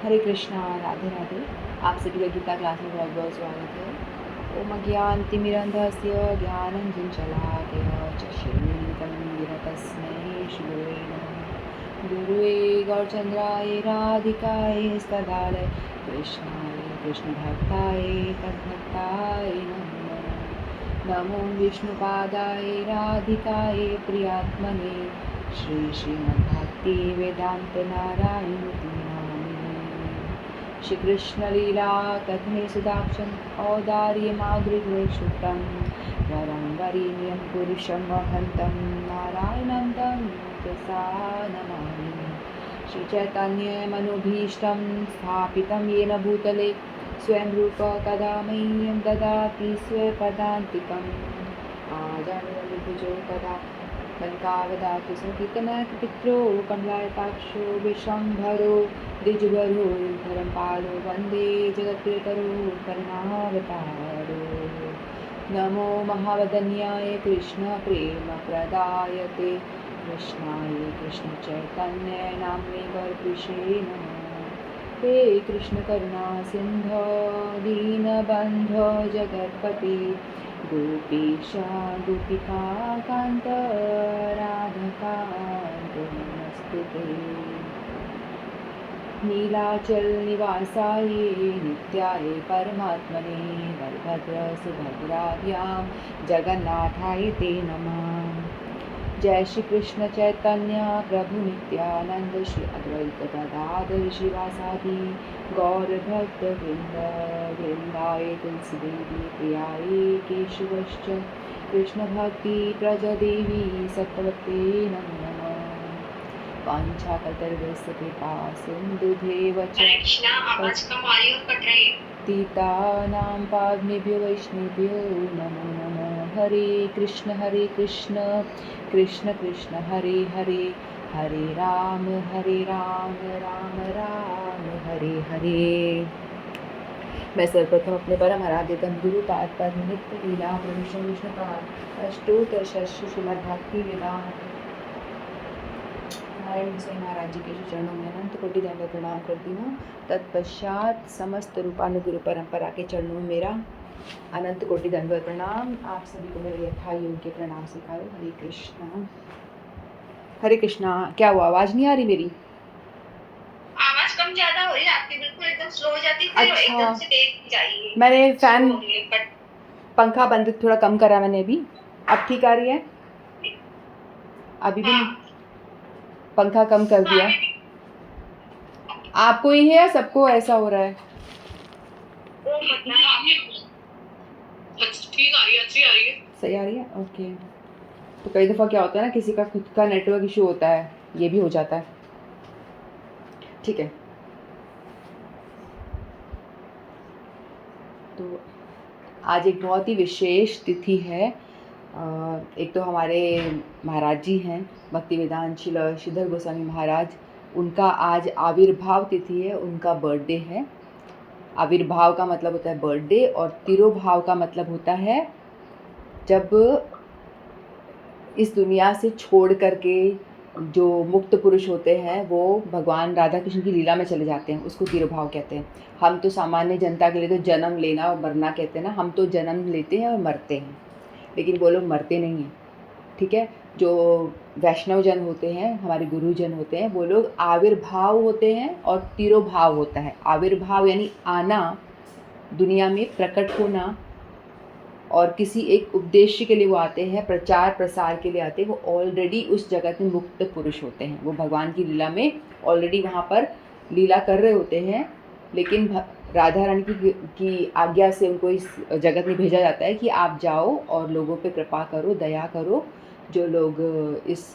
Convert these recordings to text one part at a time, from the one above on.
हरे कृष्णा, राधे राधे। आप सभी का गीता क्लास में बहुत बहुत स्वागत है। ओम अज्ञानतिमिरन्धस्य ज्ञानञ्जनशलाकया चक्षुरुन्मिलितं तस्मै श्रीगुरुवे नमः। गुरुवे गौरचन्द्राय राधिकाय तदालय कृष्णाय कृष्णभक्ताय तद्भक्ताय नमो नमः। नमो विष्णुपादाय राधिकाय प्रियात्मने श्रीमद्भक्ति वेदांत नारायण श्री कृष्ण लीला कथने सुदाक्षं औदार्य माधुर्यश्रुतं वरं वरीयं पुरुषं वहन्तं नारायणं तं नमामि। श्री चैतन्य मनोभीष्टं स्थापितं येन भूतले स्वयं रूप कदा मह्यं ददाति स्वपदान्तिकम् आजानुलभुजो कदा कनकावदातु संकीर्तनपित्रो कमलायताक्षो विश्वम्भरो द्विजबरो धर्मपालो वन्दे जगत्प्रियकरो करुणावतारो। नमो महावदन्याय कृष्णप्रेमप्रदायते कृष्णाय कृष्णचैतन्य नाम्ने गौरपुरुषे नमः। हे कृष्णकरुणा सिन्धो दीनबन्धो जगत्पते गोपीश गोपिकान्त राधकान्त नमस्तुते। नीलाचल निवासाय नित्याय परमात्मने बलभद्र सुभद्राभ्यां जगन्नाथाय ते नमः। जय श्री कृष्ण चैतन्य प्रभु नित्यानंद श्री अद्वैत गदाधर शिवासादि गौर भक्त वृंद वृंदाय तुलसी देवी प्रियाय केशवश्च कृष्ण भक्ति प्रजदेवी सत्यवते नमो नमः। वाञ्छाकल्पतरुभ्यश्च कृपा सिन्धुभ्येव च तीतानां पावनेभ्यो वैष्णवेभ्यो नमो नमः। हरे कृष्ण कृष्ण कृष्ण हरे हरे हरे राम राम राम हरे हरे। मैं सर्वप्रथम अपने परम आराध्य गुरु पाद नित्य लीला प्रभु विष्णुपाद अष्टोत्तर शस्त्र श्रीमद्भक्ति वेदांत नारायण से महाराज जी के चरणों में अनंत कोटि दंड प्रणाम करती हूँ। तत्पश्चात समस्त रूपानुगुरु परंपरा के चरणों में मेरा अनंत कोटि दंडवत प्रणाम। आप सभी को मेरे यथा योग्य प्रणाम सिखाओ। हरे कृष्णा हरे कृष्णा। क्या हुआ, आवाज नहीं आ रही मेरी? आवाज कम ज्यादा हो रही है आपकी, बिल्कुल एकदम स्लो हो जाती है। अच्छा, एकदम से तेज चाहिए। मैंने फैन पंखा बंद थोड़ा कम करा मैंने अभी। अब ठीक आ रही है? अभी भी नहीं? पंखा कम कर दिया। आपको ही है या सबको ऐसा हो रहा है? ठीक आ रही है, अच्छी आ रही है, सही आ रही है, ओके। तो कई दफ़ा क्या होता है ना, किसी का खुद का नेटवर्क इशू होता है, ये भी हो जाता है। ठीक है, तो आज एक बहुत ही विशेष तिथि है। एक तो हमारे महाराज जी हैं भक्ति वेदांत श्रीधर गोस्वामी महाराज, उनका आज आविर्भाव तिथि है, उनका बर्थडे है। आविर्भाव का मतलब होता है बर्थडे और तिरोभाव का मतलब होता है जब इस दुनिया से छोड़ करके जो मुक्त पुरुष होते हैं वो भगवान राधा कृष्ण की लीला में चले जाते हैं, उसको तिरोभाव कहते हैं। हम तो सामान्य जनता के लिए तो जन्म लेना और मरना कहते हैं ना, हम तो जन्म लेते हैं और मरते हैं, लेकिन वो लोग मरते नहीं हैं। ठीक है, जो वैष्णव जन होते हैं, हमारे गुरुजन होते हैं, वो लोग आविर्भाव होते हैं और तिरोभाव होता है। आविर्भाव यानी आना, दुनिया में प्रकट होना, और किसी एक उद्देश्य के लिए वो आते हैं, प्रचार प्रसार के लिए आते हैं। वो ऑलरेडी उस जगत में मुक्त पुरुष होते हैं, वो भगवान की लीला में ऑलरेडी वहाँ पर लीला कर रहे होते हैं, लेकिन राधा रानी की आज्ञा से उनको इस जगत में भेजा जाता है कि आप जाओ और लोगों पे कृपा करो, दया करो। जो लोग इस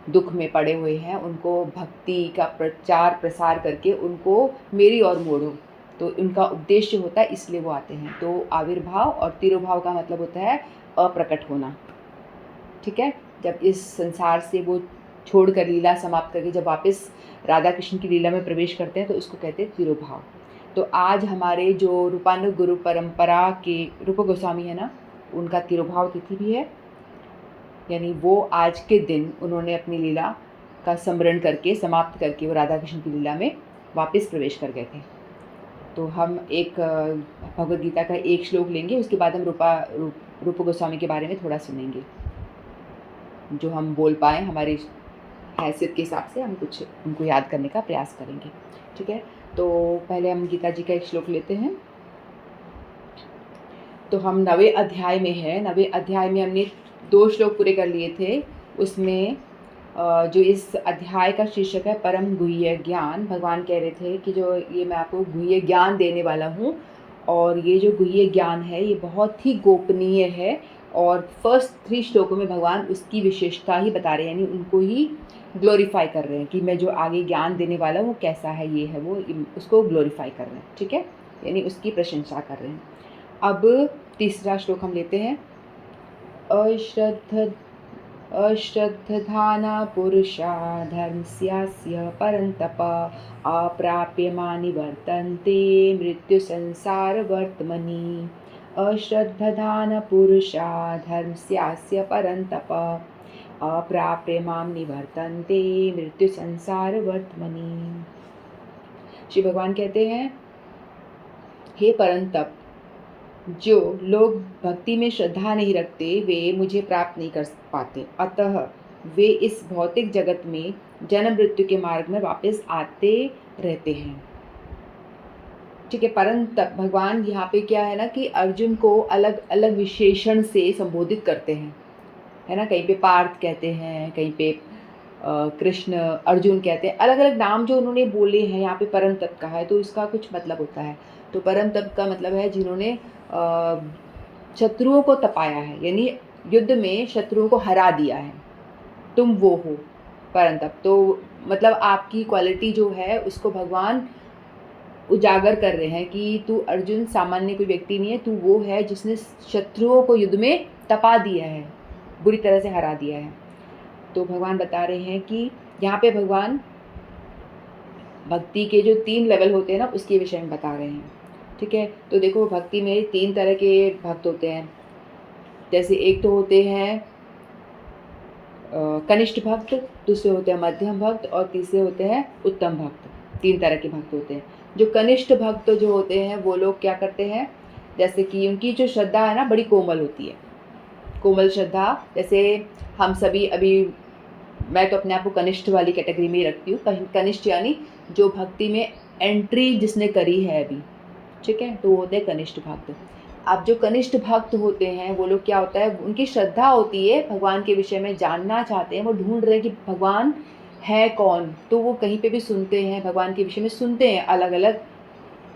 दुख में पड़े हुए हैं उनको भक्ति का प्रचार प्रसार करके उनको मेरी ओर मोड़ो। तो उनका उद्देश्य होता है, इसलिए वो आते हैं। तो आविर्भाव और तिरोभाव का मतलब होता है अप्रकट होना। ठीक है, जब इस संसार से वो छोड़ कर लीला समाप्त करके जब वापस राधा कृष्ण की लीला में प्रवेश करते हैं तो उसको कहते हैं तिरोभाव। तो आज हमारे जो रूपानुगुरु परंपरा के रूप गोस्वामी है ना, उनका तिरोभाव तिथि भी है। यानी वो आज के दिन उन्होंने अपनी लीला का स्मरण करके, समाप्त करके वो राधा कृष्ण की लीला में वापस प्रवेश कर गए थे। तो हम एक भगवद गीता का एक श्लोक लेंगे, उसके बाद हम रूप गोस्वामी के बारे में थोड़ा सुनेंगे, जो हम बोल पाएँ हमारी हैसियत के हिसाब से हम कुछ उनको याद करने का प्रयास करेंगे। ठीक है, तो पहले हम गीता जी का एक श्लोक लेते हैं। तो हम 9वें अध्याय में हैं। 9वें अध्याय में हमने 2 श्लोक पूरे कर लिए थे। उसमें जो इस अध्याय का शीर्षक है परम गुह्य ज्ञान, भगवान कह रहे थे कि जो ये मैं आपको गुह्य ज्ञान देने वाला हूँ, और ये जो गुह्य ज्ञान है ये बहुत ही गोपनीय है, और फर्स्ट 3 श्लोकों में भगवान उसकी विशेषता ही बता रहे हैं, यानी उनको ही ग्लोरीफाई कर रहे हैं कि मैं जो आगे ज्ञान देने वाला हूँ कैसा है, ये है वो, उसको ग्लोरीफाई कर रहे हैं। ठीक है, यानी उसकी प्रशंसा कर रहे हैं। अब तीसरा श्लोक हम लेते हैं। अश्रद्धधाना पुरुषा धर्मस्यास्य परन्तप अप्राप्यमानि वर्तन्ते मृत्यु संसार वर्तमनि। अश्रद्धधान पुरुषा धर्मस्यास्य परन्तप अप्राप्यमां निवर्तन्ते मृत्यु संसार वर्तमनि। श्री भगवान कहते हैं, हे परंतप, जो लोग भक्ति में श्रद्धा नहीं रखते वे मुझे प्राप्त नहीं कर पाते, अतः वे इस भौतिक जगत में जन्म मृत्यु के मार्ग में वापस आते रहते हैं। ठीक है, परंतप भगवान यहाँ पे क्या है ना कि अर्जुन को अलग अलग विशेषण से संबोधित करते हैं, है ना। कहीं पे पार्थ कहते हैं, कहीं पे कृष्ण, अर्जुन कहते हैं, अलग अलग नाम जो उन्होंने बोले हैं। यहाँ पे परम तप का है तो इसका कुछ मतलब होता है। तो परम तप का मतलब है जिन्होंने शत्रुओं को तपाया है, यानी युद्ध में शत्रुओं को हरा दिया है, तुम वो हो परम तप। तो मतलब आपकी क्वालिटी जो है उसको भगवान उजागर कर रहे हैं कि तू अर्जुन सामान्य कोई व्यक्ति नहीं है, तू वो है जिसने शत्रुओं को युद्ध में तपा दिया है, बुरी तरह से हरा दिया है। तो भगवान बता रहे हैं कि यहाँ पे भगवान भक्ति के जो 3 लेवल होते हैं ना उसके विषय में बता रहे हैं। ठीक है, तो देखो भक्ति में 3 तरह के भक्त होते हैं। जैसे एक तो होते हैं कनिष्ठ भक्त, दूसरे होते हैं मध्यम भक्त, और तीसरे होते हैं उत्तम भक्त। 3 तरह के भक्त होते हैं। जो कनिष्ठ भक्त जो होते हैं वो लोग क्या करते हैं, जैसे कि उनकी जो श्रद्धा है ना बड़ी कोमल होती है, कोमल श्रद्धा। जैसे हम सभी अभी, मैं तो अपने आप को कनिष्ठ वाली कैटेगरी में ही रखती हूँ। कनिष्ठ यानी जो भक्ति में एंट्री जिसने करी है अभी, ठीक है, तो वो होते हैं कनिष्ठ भक्त। अब जो कनिष्ठ भक्त होते हैं वो लोग क्या होता है, उनकी श्रद्धा होती है, भगवान के विषय में जानना चाहते हैं, वो ढूंढ रहे हैं कि भगवान है कौन। तो वो कहीं पे भी सुनते हैं, भगवान के विषय में सुनते हैं अलग अलग,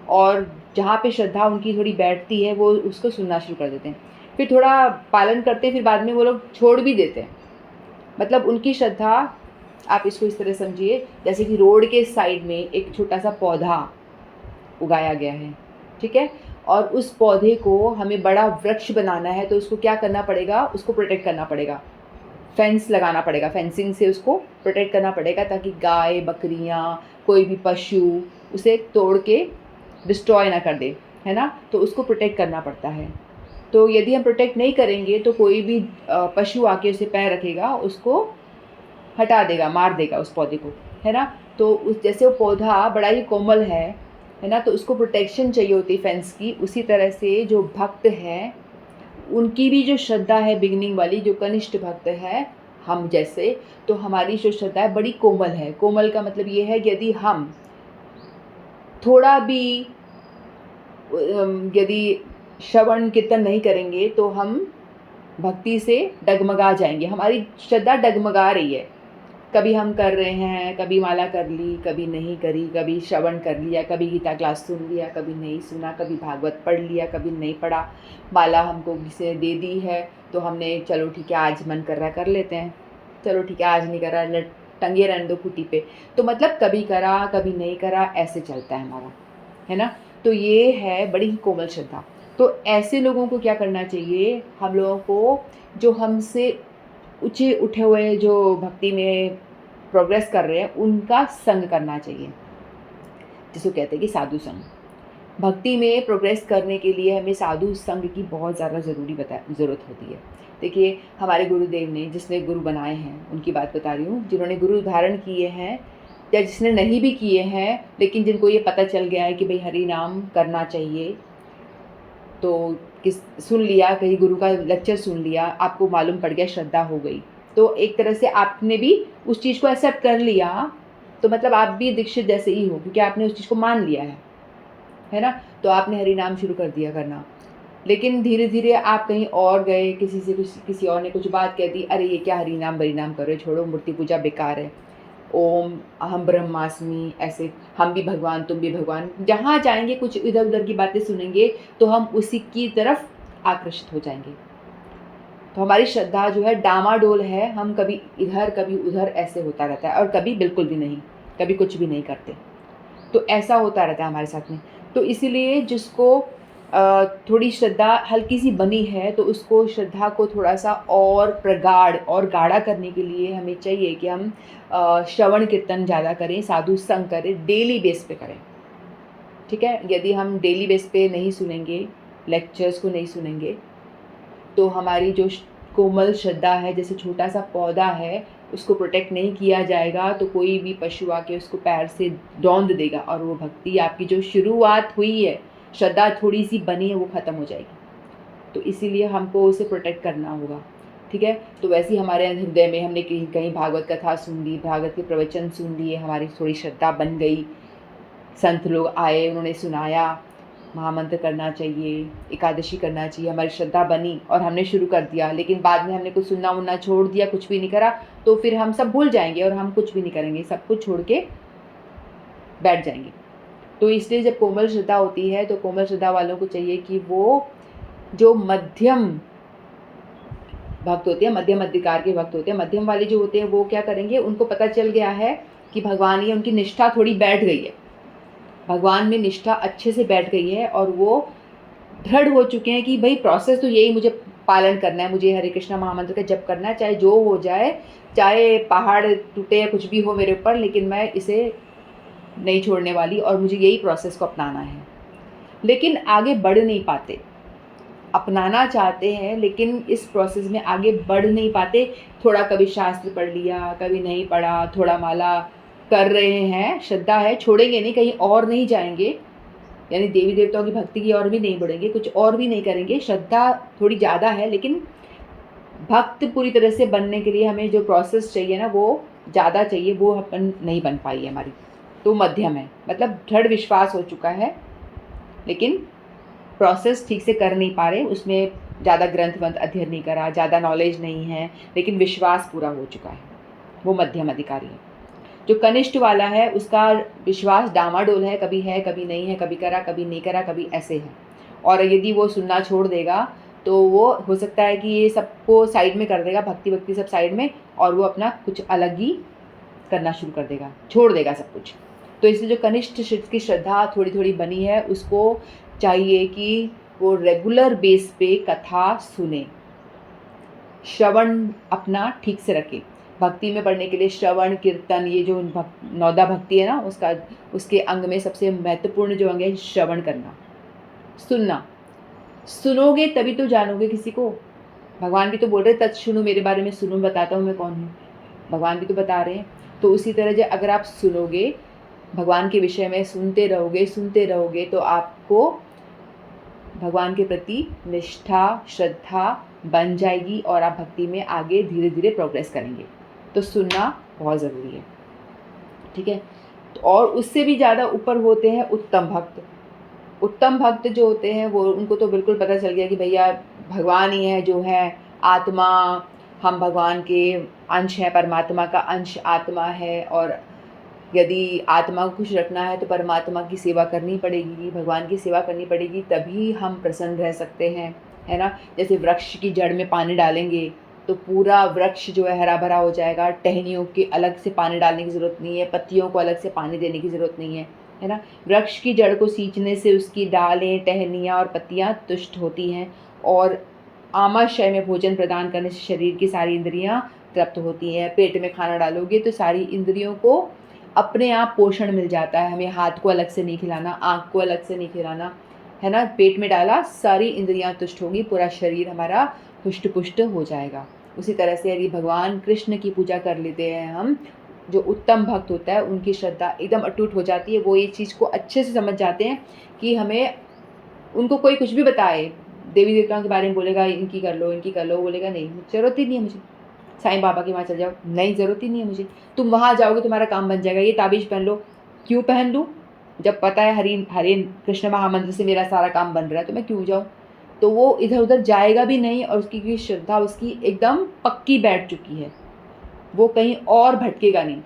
और जहाँ पे श्रद्धा उनकी थोड़ी बैठती है वो उसको सुनना शुरू कर देते हैं। फिर थोड़ा पालन करते हैं, फिर बाद में वो लोग छोड़ भी देते हैं। मतलब उनकी श्रद्धा, आप इसको इस तरह समझिए जैसे कि रोड के साइड में एक छोटा सा पौधा उगाया गया है, ठीक है, और उस पौधे को हमें बड़ा वृक्ष बनाना है तो उसको क्या करना पड़ेगा, उसको प्रोटेक्ट करना पड़ेगा, फेंस लगाना पड़ेगा, फेंसिंग से उसको प्रोटेक्ट करना पड़ेगा ताकि गाय बकरियाँ कोई भी पशु उसे तोड़ के डिस्ट्रॉय ना कर दे, है ना। तो उसको प्रोटेक्ट करना पड़ता है। तो यदि हम प्रोटेक्ट नहीं करेंगे तो कोई भी पशु आके उसे पैर रखेगा, उसको हटा देगा, मार देगा उस पौधे को, है ना। तो उस जैसे वो पौधा बड़ा ही कोमल है ना, तो उसको प्रोटेक्शन चाहिए होती है फेंस की। उसी तरह से जो भक्त हैं उनकी भी जो श्रद्धा है बिगिनिंग वाली, जो कनिष्ठ भक्त है हम जैसे, तो हमारी जो श्रद्धा है बड़ी कोमल है। कोमल का मतलब ये है कि यदि हम थोड़ा भी यदि श्रवण कीर्तन नहीं करेंगे तो हम भक्ति से डगमगा जाएंगे, हमारी श्रद्धा डगमगा रही है। कभी हम कर रहे हैं, कभी माला कर ली, कभी नहीं करी, कभी श्रवण कर लिया, कभी गीता क्लास सुन लिया, कभी नहीं सुना, कभी भागवत पढ़ लिया, कभी नहीं पढ़ा। माला हमको किसी ने दे दी है तो हमने चलो ठीक है आज मन कर रहा कर लेते हैं, चलो ठीक है आज नहीं कर रहा टंगे रहने दो खूंटी पे। तो मतलब कभी करा कभी नहीं करा, ऐसे चलता है हमारा, है ना। तो ये है बड़ी ही कोमल श्रद्धा। तो ऐसे लोगों को क्या करना चाहिए, हम लोगों को जो हमसे ऊँचे उठे हुए जो भक्ति में प्रोग्रेस कर रहे हैं उनका संग करना चाहिए, जिसको कहते हैं कि साधु संग। भक्ति में प्रोग्रेस करने के लिए हमें साधु संग की बहुत ज़्यादा ज़रूरत होती है। देखिए हमारे गुरुदेव ने, जिसने गुरु बनाए हैं उनकी बात बता रही हूँ, जिन्होंने गुरु धारण किए हैं, या जिसने नहीं भी किए हैं लेकिन जिनको ये पता चल गया है कि भाई हरि नाम करना चाहिए, तो किस सुन लिया, कहीं गुरु का लेक्चर सुन लिया, आपको मालूम पड़ गया, श्रद्धा हो गई, तो एक तरह से आपने भी उस चीज़ को एक्सेप्ट कर लिया, तो मतलब आप भी दीक्षित जैसे ही हो, क्योंकि आपने उस चीज़ को मान लिया है ना। तो आपने हरि नाम शुरू कर दिया करना। लेकिन धीरे धीरे आप कहीं और गए, किसी और ने कुछ बात कह दी, अरे ये क्या हरि नाम बरि नाम कर रहे हो, छोड़ो, मूर्ति पूजा बेकार है, ओम अहम ब्रह्मास्मि, ऐसे हम भी भगवान तुम भी भगवान, जहाँ जाएंगे कुछ इधर उधर की बातें सुनेंगे तो हम उसी की तरफ आकर्षित हो जाएंगे। तो हमारी श्रद्धा जो है डामाडोल है, हम कभी इधर कभी उधर ऐसे होता रहता है, और कभी बिल्कुल भी नहीं, कभी कुछ भी नहीं करते। तो ऐसा होता रहता है हमारे साथ में। तो इसीलिए जिसको थोड़ी श्रद्धा हल्की सी बनी है, तो उसको श्रद्धा को थोड़ा सा और प्रगाढ़ और गाढ़ा करने के लिए हमें चाहिए कि हम श्रवण कीर्तन ज़्यादा करें, साधु संग करें, डेली बेस पे करें। ठीक है, यदि हम डेली बेस पे नहीं सुनेंगे, लेक्चर्स को नहीं सुनेंगे, तो हमारी जो कोमल श्रद्धा है, जैसे छोटा सा पौधा है, उसको प्रोटेक्ट नहीं किया जाएगा तो कोई भी पशु आके उसको पैर से रौंद देगा, और वो भक्ति आपकी जो शुरुआत हुई है, श्रद्धा थोड़ी सी बनी है, वो ख़त्म हो जाएगी। तो इसीलिए हमको उसे प्रोटेक्ट करना होगा। ठीक है, तो वैसे ही हमारे हृदय में हमने कहीं कहीं भागवत कथा सुन ली, भागवत के प्रवचन सुन लिए, हमारी थोड़ी श्रद्धा बन गई, संत लोग आए, उन्होंने सुनाया, महामंत्र करना चाहिए, एकादशी करना चाहिए, हमारी श्रद्धा बनी और हमने शुरू कर दिया, लेकिन बाद में हमने कुछ सुनना उनना छोड़ दिया, कुछ भी नहीं करा, तो फिर हम सब भूल जाएंगे और हम कुछ भी नहीं करेंगे, सब कुछ छोड़ के बैठ जाएंगे। तो इसलिए जब कोमल श्रद्धा होती है, तो कोमल श्रद्धा वालों को चाहिए कि वो जो मध्यम भक्त होते हैं, मध्यम अधिकार के भक्त होते हैं, मध्यम वाले जो होते हैं, वो क्या करेंगे, उनको पता चल गया है कि भगवान ही, उनकी निष्ठा थोड़ी बैठ गई है, भगवान में निष्ठा अच्छे से बैठ गई है, और वो दृढ़ हो चुके हैं कि भाई प्रोसेस तो यही मुझे पालन करना है, मुझे हरे कृष्णा महामंत्र का जप करना है, चाहे जो हो जाए, चाहे पहाड़ टूटे या कुछ भी हो मेरे ऊपर, लेकिन मैं इसे नहीं छोड़ने वाली, और मुझे यही प्रोसेस को अपनाना है। लेकिन आगे बढ़ नहीं पाते, अपनाना चाहते हैं लेकिन इस प्रोसेस में आगे बढ़ नहीं पाते। थोड़ा कभी शास्त्र पढ़ लिया, कभी नहीं पढ़ा, थोड़ा माला कर रहे हैं, श्रद्धा है, छोड़ेंगे नहीं, कहीं और नहीं जाएंगे, यानी देवी देवताओं की भक्ति की और भी नहीं बढ़ेंगे, कुछ और भी नहीं करेंगे, श्रद्धा थोड़ी ज़्यादा है, लेकिन भक्त पूरी तरह से बनने के लिए हमें जो प्रोसेस चाहिए ना, वो ज़्यादा चाहिए, वो अपन नहीं बन पाई है हमारी। तो मध्यम है, मतलब दृढ़ विश्वास हो चुका है, लेकिन प्रोसेस ठीक से कर नहीं पा रहे, उसमें ज़्यादा ग्रंथ वंथ अध्ययन नहीं करा, ज़्यादा नॉलेज नहीं है, लेकिन विश्वास पूरा हो चुका है, वो मध्यम अधिकारी है। जो कनिष्ठ वाला है, उसका विश्वास डामाडोल है, कभी नहीं है, कभी करा कभी नहीं करा, कभी ऐसे है, और यदि वो सुनना छोड़ देगा तो वो हो सकता है कि ये सबको साइड में कर देगा, भक्ति सब साइड में, और वो अपना कुछ अलग ही करना शुरू कर देगा, छोड़ देगा सब कुछ। तो इसलिए जो कनिष्ठ की श्रद्धा थोड़ी थोड़ी बनी है, उसको चाहिए कि वो रेगुलर बेस पे कथा सुने, श्रवण अपना ठीक से रखे। भक्ति में पढ़ने के लिए श्रवण कीर्तन, ये जो नौदा भक्ति है ना, उसके अंग में सबसे महत्वपूर्ण जो अंग है श्रवण करना, सुनना। सुनोगे तभी तो जानोगे किसी को। भगवान भी तो बोल रहे, तत्सुनु, मेरे बारे में सुनो, बताता हूँ मैं कौन हूँ, भगवान भी तो बता रहे हैं। तो उसी तरह जो अगर आप सुनोगे, भगवान के विषय में सुनते रहोगे, तो आपको भगवान के प्रति निष्ठा श्रद्धा बन जाएगी, और आप भक्ति में आगे धीरे धीरे प्रोग्रेस करेंगे। तो सुनना बहुत ज़रूरी है। ठीक है, और उससे भी ज़्यादा ऊपर होते हैं उत्तम भक्त। उत्तम भक्त जो होते हैं, वो उनको तो बिल्कुल पता चल गया कि भैया भगवान ही है जो है आत्मा, हम भगवान के अंश हैं, परमात्मा का अंश आत्मा है, और यदि आत्मा को खुश रखना है तो परमात्मा की सेवा करनी पड़ेगी, भगवान की सेवा करनी पड़ेगी, तभी हम प्रसन्न रह सकते हैं, है ना। जैसे वृक्ष की जड़ में पानी डालेंगे तो पूरा वृक्ष जो है हरा भरा हो जाएगा, टहनियों के अलग से पानी डालने की ज़रूरत नहीं है, पत्तियों को अलग से पानी देने की ज़रूरत नहीं है ना। वृक्ष की जड़ को सींचने से उसकी डालें, टहनियाँ और पत्तियाँ तुष्ट होती हैं, और आमाशय में भोजन प्रदान करने से शरीर की सारी इंद्रियाँ तृप्त होती हैं। पेट में खाना डालोगे तो सारी इंद्रियों को अपने आप पोषण मिल जाता है, हमें हाथ को अलग से नहीं खिलाना, आँख को अलग से नहीं खिलाना, है ना। पेट में डाला, सारी इंद्रियां तुष्ट होंगी, पूरा शरीर हमारा हुष्ट पुष्ट हो जाएगा। उसी तरह से यदि भगवान कृष्ण की पूजा कर लेते हैं हम, जो उत्तम भक्त होता है उनकी श्रद्धा एकदम अटूट हो जाती है। वो ये चीज़ को अच्छे से समझ जाते हैं कि हमें उनको कोई कुछ भी बताए, देवी देवताओं के बारे में बोलेगा इनकी कर लो, इनकी कर लो, वो बोलेगा नहीं ज़रूरत ही नहीं है मुझे, साईं बाबा के वहाँ चले जाओ, नहीं ज़रूरत ही नहीं है मुझे, तुम वहाँ जाओगे तुम्हारा काम बन जाएगा, ये ताबीज़ पहन लो। क्यों पहन लूँ? जब पता है हरि हरे कृष्ण महामंत्र से मेरा सारा काम बन रहा है तो मैं क्यों जाऊँ? तो वो इधर उधर जाएगा भी नहीं और उसकी की श्रद्धा उसकी एकदम पक्की बैठ चुकी है, वो कहीं और भटकेगा नहीं।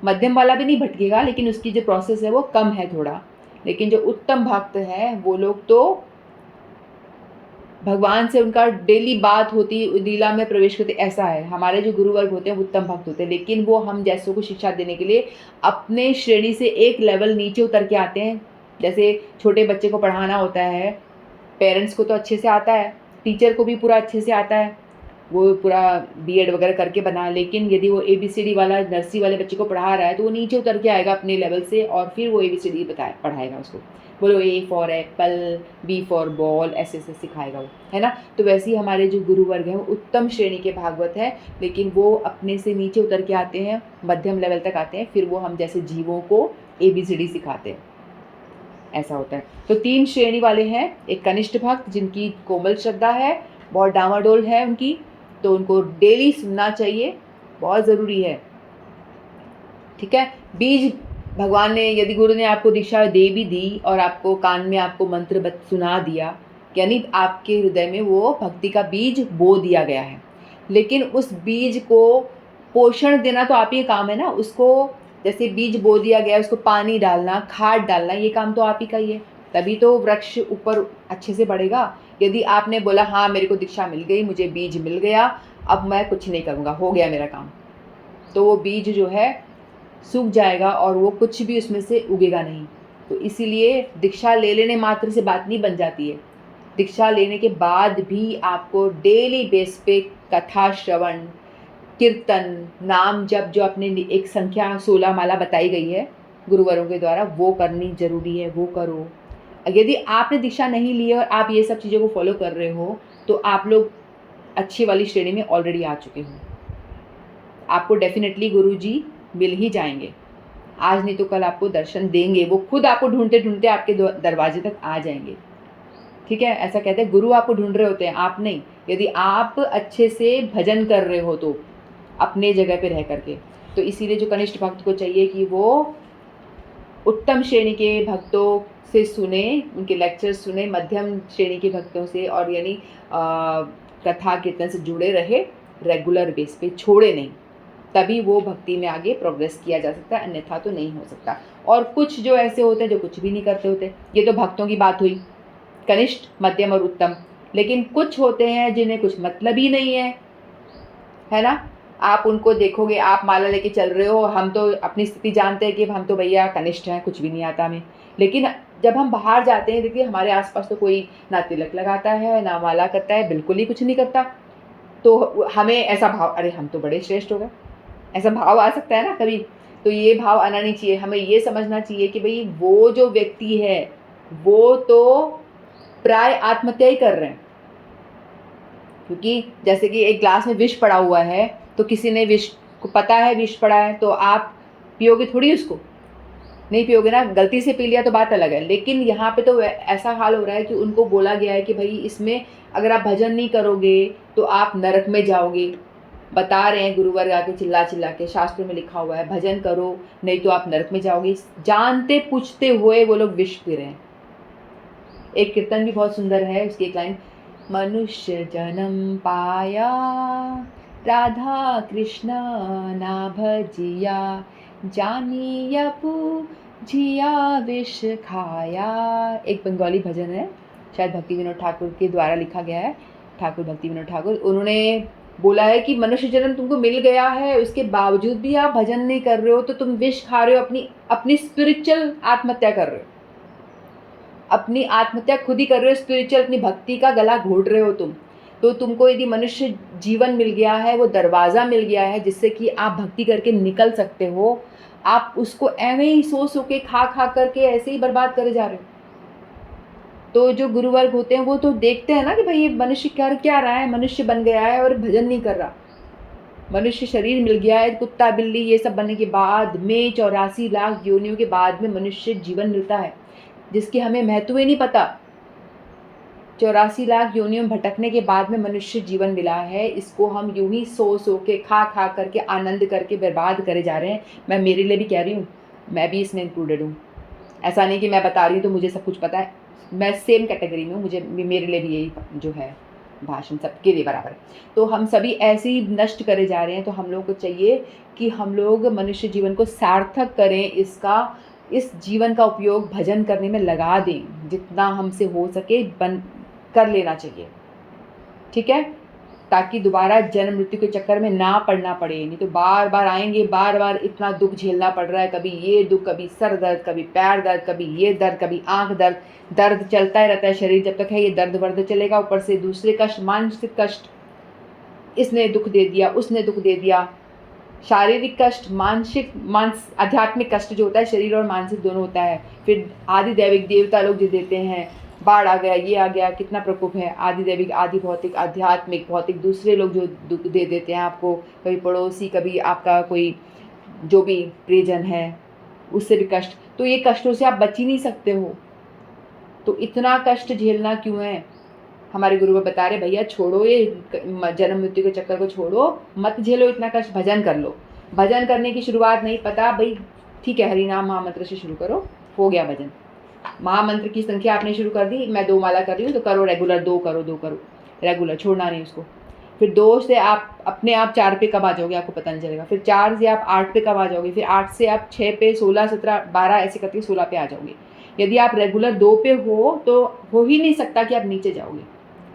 मध्यम वाला भी नहीं भटकेगा, लेकिन उसकी जो प्रोसेस है वो कम है थोड़ा। लेकिन जो उत्तम भक्त है वो लोग तो भगवान से उनका डेली बात होती, लीला में प्रवेश करते, ऐसा है। हमारे जो गुरु वर्ग होते हैं वो उत्तम भक्त होते हैं, लेकिन वो हम जैसों को शिक्षा देने के लिए अपने श्रेणी से एक लेवल नीचे उतर के आते हैं। जैसे छोटे बच्चे को पढ़ाना होता है, पेरेंट्स को तो अच्छे से आता है, टीचर को भी पूरा अच्छे से आता है, वो पूरा बीएड वगैरह करके बना, लेकिन यदि वो एबीसीडी वाला नर्सरी वाले बच्चे को पढ़ा रहा है तो वो नीचे उतर के आएगा अपने लेवल से और फिर वो एबीसीडी पढ़ाएगा उसको, बोलो A for apple, B for ball, ऐसे ऐसे सिखाएगा वो, है ना। तो वैसे ही हमारे जो गुरु वर्ग हैं वो उत्तम श्रेणी के भागवत हैं, लेकिन वो अपने से नीचे उतर के आते हैं, मध्यम लेवल तक आते हैं, फिर वो हम जैसे जीवों को एबीसीडी सिखाते हैं, ऐसा होता है। तो 3 श्रेणी वाले हैं, एक कनिष्ठ भक्त जिनकी कोमल श्रद्धा है, बहुत डामाडोल है उनकी, तो उनको डेली सुनना चाहिए, बहुत ज़रूरी है, ठीक है। बीज भगवान ने, यदि गुरु ने आपको दीक्षा दे भी दी और आपको कान में आपको मंत्र सुना दिया, यानी आपके हृदय में वो भक्ति का बीज बो दिया गया है, लेकिन उस बीज को पोषण देना तो आप ही काम है ना। उसको जैसे बीज बो दिया गया, उसको पानी डालना, खाद डालना, ये काम तो आप ही का ही है, तभी तो वृक्ष ऊपर अच्छे से बढ़ेगा। यदि आपने बोला हाँ मेरे को दीक्षा मिल गई, मुझे बीज मिल गया, अब मैं कुछ नहीं करूँगा, हो गया मेरा काम, तो वो बीज जो है सूख जाएगा और वो कुछ भी उसमें से उगेगा नहीं। तो इसीलिए दीक्षा ले लेने मात्र से बात नहीं बन जाती है, दीक्षा लेने के बाद भी आपको डेली बेस पे कथा श्रवण, कीर्तन, नाम जप, जो अपने एक संख्या 16 माला बताई गई है गुरुवरों के द्वारा, वो करनी जरूरी है, वो करो। यदि आपने दीक्षा नहीं ली है और आप ये सब चीज़ों को फॉलो कर रहे हो तो आप लोग अच्छी वाली श्रेणी में ऑलरेडी आ चुके हो, आपको डेफिनेटली गुरुजी मिल ही जाएंगे, आज नहीं तो कल आपको दर्शन देंगे, वो खुद आपको ढूंढते ढूंढते आपके दरवाजे तक आ जाएंगे, ठीक है। ऐसा कहते हैं गुरु आपको ढूंढ रहे होते हैं, आप नहीं। यदि आप अच्छे से भजन कर रहे हो तो अपने जगह पे रह करके, तो इसीलिए जो कनिष्ठ भक्त को चाहिए कि वो उत्तम श्रेणी के भक्तों से सुने, उनके लेक्चर सुने, मध्यम श्रेणी के भक्तों से, और यानी कथा कीर्तन से जुड़े रहे रेगुलर बेस पे, छोड़े नहीं, तभी वो भक्ति में आगे प्रोग्रेस किया जा सकता है, अन्यथा तो नहीं हो सकता। और कुछ जो ऐसे होते हैं जो कुछ भी नहीं करते होते, ये तो भक्तों की बात हुई, कनिष्ठ, मध्यम और उत्तम। लेकिन कुछ होते हैं जिन्हें कुछ मतलब ही नहीं है ना। आप उनको देखोगे, आप माला लेके चल रहे हो, हम तो अपनी स्थिति जानते हैं कि हम तो भैया कनिष्ठ हैं, कुछ भी नहीं आता हमें, लेकिन जब हम बाहर जाते हैं, देखिए हमारे आसपास तो कोई ना तिलक लगाता है, ना माला करता है, बिल्कुल ही कुछ नहीं करता, तो हमें ऐसा भाव, अरे हम तो बड़े श्रेष्ठ हो गए, ऐसा भाव आ सकता है ना कभी। तो ये भाव आना नहीं चाहिए, हमें ये समझना चाहिए कि भाई वो जो व्यक्ति है वो तो प्राय आत्महत्या ही कर रहे हैं, क्योंकि जैसे कि एक ग्लास में विष पड़ा हुआ है, तो किसी ने विष को पता है विष पड़ा है, तो आप पियोगे थोड़ी, उसको नहीं पियोगे ना, गलती से पी लिया तो बात अलग है। लेकिन यहाँ पे तो ऐसा हाल हो रहा है कि उनको बोला गया है कि भाई इसमें अगर आप भजन नहीं करोगे तो आप नरक में जाओगे, बता रहे हैं गुरुवर आके चिल्ला चिल्ला के, शास्त्रों में लिखा हुआ है भजन करो नहीं तो आप नरक में जाओगे, जानते पूछते हुए वो लोग विष पी रहे हैं। एक कीर्तन भी बहुत सुंदर है, उसकी एक लाइन, मनुष्य जन्म पाया राधा कृष्ण ना भजिया, जानिया पूजिया विष खाया। एक बंगाली भजन है, शायद भक्ति विनोद ठाकुर के द्वारा लिखा गया है, ठाकुर भक्ति विनोद ठाकुर। उन्होंने बोला है कि मनुष्य जन्म तुमको मिल गया है, उसके बावजूद भी आप भजन नहीं कर रहे हो, तो तुम विष खा रहे हो, अपनी स्पिरिचुअल आत्महत्या कर रहे हो, अपनी आत्महत्या खुद ही कर रहे हो, स्पिरिचुअल अपनी भक्ति का गला घोट रहे हो तुम। तो तुमको यदि मनुष्य जीवन मिल गया है, वो दरवाज़ा मिल गया है जिससे कि आप भक्ति करके निकल सकते हो, आप उसको ऐਵੇਂ ही सो के खा करके ऐसे ही बर्बाद करे जा रहे हो। तो जो गुरुवर्ग होते हैं वो तो देखते हैं ना कि भाई ये मनुष्य कर क्या रहा है, मनुष्य बन गया है और भजन नहीं कर रहा, मनुष्य शरीर मिल गया है, कुत्ता बिल्ली ये सब बनने के बाद में 84 लाख योनियों के बाद में मनुष्य जीवन मिलता है, जिसकी हमें महत्व ही नहीं पता। 84 लाख योनियों में भटकने के बाद में मनुष्य जीवन मिला है, इसको हम यूं ही सो के खा करके आनंद करके बर्बाद करे जा रहे हैं। मैं मेरे लिए भी कह रही हूँ, मैं भी इसमें इंक्लूडेड हूँ। ऐसा नहीं कि मैं बता रही हूँ तो मुझे सब कुछ पता है, मैं सेम कैटेगरी में हूँ, मुझे मेरे लिए भी यही जो है भाषण सबके लिए बराबर है। तो हम सभी ऐसे ही नष्ट करे जा रहे हैं, तो हम लोगों को चाहिए कि हम लोग मनुष्य जीवन को सार्थक करें, इस जीवन का उपयोग भजन करने में लगा दें, जितना हमसे हो सके कर लेना चाहिए, ठीक है, ताकि दोबारा जन्म मृत्यु के चक्कर में ना पड़ना पड़े। नहीं तो बार बार आएंगे, बार बार इतना दुख झेलना पड़ रहा है, कभी ये दुख, कभी सर दर्द, कभी पैर दर्द, कभी ये दर्द, कभी आंख दर्द, दर्द चलता ही रहता है शरीर जब तक है, ये दर्द वर्द चलेगा, ऊपर से दूसरे कष्ट, मानसिक कष्ट, इसने दुख दे दिया, उसने दुख दे दिया, शारीरिक कष्ट, आध्यात्मिक कष्ट जो होता है शरीर और मानसिक दोनों होता है। फिर आदि दैविक देवता लोग जो देते हैं, बाढ़ आ गया, ये आ गया, कितना प्रकोप है, आदि दैविक, आदि भौतिक, आध्यात्मिक, भौतिक, दूसरे लोग जो दुख दे देते हैं आपको, कभी पड़ोसी, कभी आपका कोई जो भी प्रियजन है, उससे भी कष्ट। तो ये कष्टों से आप बच ही नहीं सकते हो, तो इतना कष्ट झेलना क्यों है? हमारे गुरु बता रहे, भैया छोड़ो ये जन्म मृत्यु के चक्कर को, छोड़ो, मत झेलो इतना कष्ट, भजन कर लो। भजन करने की शुरुआत नहीं पता भाई, ठीक है, हरिनाम महामंत्र से शुरू करो, हो गया भजन। महामंत्र की संख्या आपने शुरू कर दी, मैं 2 माला कर रही हूँ तो करो रेगुलर, 2 करो रेगुलर, छोड़ना नहीं उसको। फिर 2 से आप अपने आप 4 पे कब आ जाओगे आपको पता नहीं चलेगा, फिर 4 से आप 8 पे कब आ जाओगे, फिर 8 से आप 6 पे, 16, 17, 12 ऐसे करके 16 पे आ जाओगे। यदि आप रेगुलर 2 पे हो तो हो ही नहीं सकता कि आप नीचे जाओगे,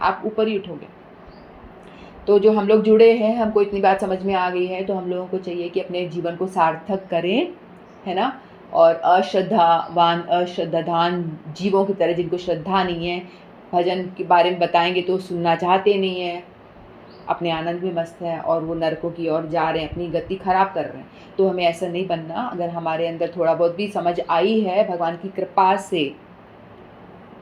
आप ऊपर ही उठोगे। तो जो हम लोग जुड़े हैं, हमको इतनी बात समझ में आ गई है, तो हम लोगों को चाहिए कि अपने जीवन को सार्थक करें, है ना। और अश्रद्धावान जीवों की तरह, जिनको श्रद्धा नहीं है, भजन के बारे में बताएंगे तो सुनना चाहते नहीं है, अपने आनंद में मस्त है और वो नरकों की ओर जा रहे हैं, अपनी गति खराब कर रहे हैं। तो हमें ऐसा नहीं बनना। अगर हमारे अंदर थोड़ा बहुत भी समझ आई है भगवान की कृपा से,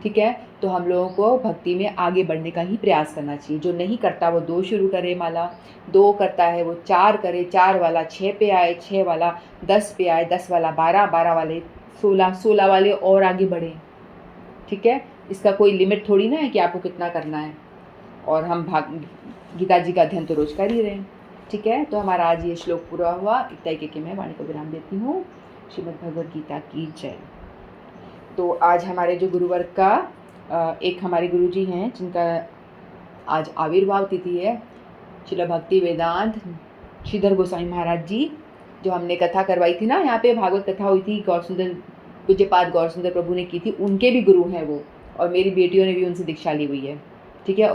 ठीक है, तो हम लोगों को भक्ति में आगे बढ़ने का ही प्रयास करना चाहिए। जो नहीं करता वो 2 शुरू करे माला, 2 करता है वो 4 करे, 4 वाला 6 पे आए, 6 वाला 10 पे आए, 10 वाला 12, 12 वाले 16, 16 वाले और आगे बढ़े, ठीक है। इसका कोई लिमिट थोड़ी ना है कि आपको कितना करना है। और हम गीता जी का अध्ययन तो रोज कर ही रहे हैं, ठीक है। तो हमारा आज ये श्लोक पूरा हुआ। इतना के मैं वाणी को विराम देती हूँ। श्रीमद् भगवद गीता की जय। तो आज हमारे जो गुरुवर्ग का एक हमारे गुरुजी हैं जिनका आज आविर्भाव तिथि है, श्रील भक्ति वेदांत श्रीधर गोस्वामी महाराज जी, जो हमने कथा करवाई थी ना, यहाँ पे भागवत कथा हुई थी, गौरसुंदर पूज्यपाद गौरसुंदर प्रभु ने की थी, उनके भी गुरु हैं वो, और मेरी बेटियों ने भी उनसे दीक्षा ली हुई है, ठीक है।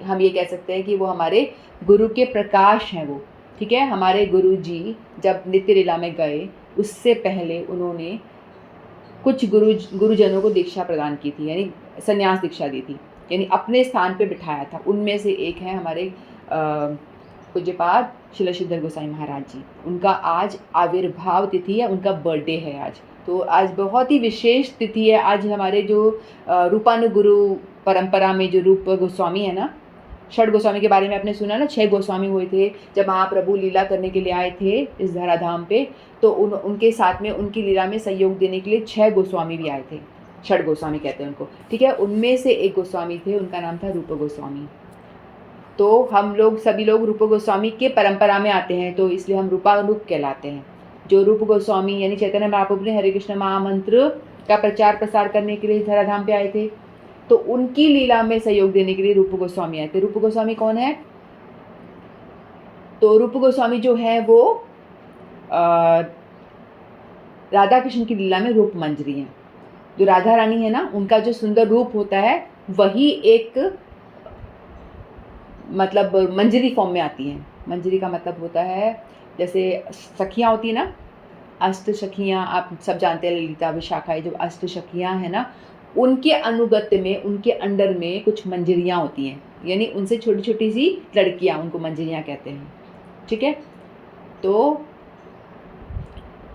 हम ये कह सकते हैं कि वो हमारे गुरु के प्रकाश हैं वो, ठीक है। हमारे गुरु जी जब नित्य लीला में गए, उससे पहले उन्होंने कुछ गुरुजनों को दीक्षा प्रदान की थी, यानी संन्यास दीक्षा दी थी, यानी अपने स्थान पे बिठाया था। उनमें से एक है हमारे पूज्यपाद श्रील श्रीधर गोसाई महाराज जी। उनका आज आविर्भाव तिथि है, उनका बर्थडे है आज। तो आज बहुत ही विशेष तिथि है। आज हमारे जो रूपानुगुरु परंपरा में जो रूप गोस्वामी है ना, षड गोस्वामी के बारे में आपने सुना ना, 6 गोस्वामी हुए थे जब महाप्रभु लीला करने के लिए आए थे इस धराधाम पे। तो उनके साथ में उनकी लीला में सहयोग देने के लिए 6 गोस्वामी भी आए थे, षड गोस्वामी कहते हैं उनको, ठीक है। उनमें से एक गोस्वामी थे, उनका नाम था रूप गोस्वामी। तो हम लोग सभी लोग रूप गोस्वामी के परंपरा में आते हैं, तो इसलिए हम रूपानुग कहलाते हैं। जो रूप गोस्वामी यानी चैतन्य महाप्रभु ने हरे कृष्ण महामंत्र का प्रचार प्रसार करने के लिए धराधाम पे आए थे, तो उनकी लीला में सहयोग देने के लिए रूप गोस्वामी आए थे। रूप गोस्वामी कौन है? तो रूप गोस्वामी जो है वो राधा कृष्ण की लीला में रूप मंजरी हैं। जो राधा रानी है ना, उनका जो सुंदर रूप होता है वही एक मतलब मंजरी फॉर्म में आती हैं। मंजरी का मतलब होता है जैसे सखियाँ होती है ना, अष्ट सखियाँ, आप सब जानते हैं, ललिता विशाखा, जो अष्ट सखियाँ हैं ना, उनके अनुगत्य में, उनके अंडर में कुछ मंजरियाँ होती हैं, यानी उनसे छोटी छोटी सी लड़कियाँ, उनको मंजरियाँ कहते हैं, ठीक है। तो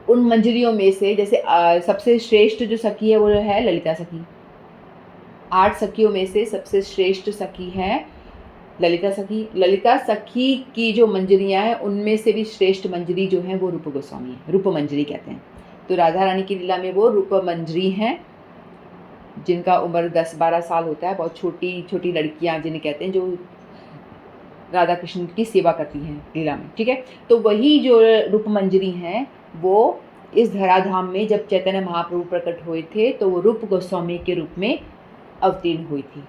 उन मंजरियों में से जैसे सबसे श्रेष्ठ जो सखी है वो है ललिता सखी। 8 सखियों में से सबसे श्रेष्ठ सखी है ललिता सखी की जो मंजरियाँ हैं उनमें से भी श्रेष्ठ मंजरी जो है वो रूप गोस्वामी है, रूप मंजरी कहते हैं। तो राधा रानी की लीला में वो रूप मंजरी हैं, जिनका उम्र 10-12 साल होता है, बहुत छोटी छोटी लड़कियाँ जिन्हें कहते हैं, जो राधा कृष्ण की सेवा करती हैं लीला में, ठीक है। तो वही जो रूप मंजरी हैं वो इस धराधाम में जब चैतन्य महाप्रभु प्रकट हुए थे तो वो रूप गोस्वामी के रूप में अवतीर्ण हुई थी,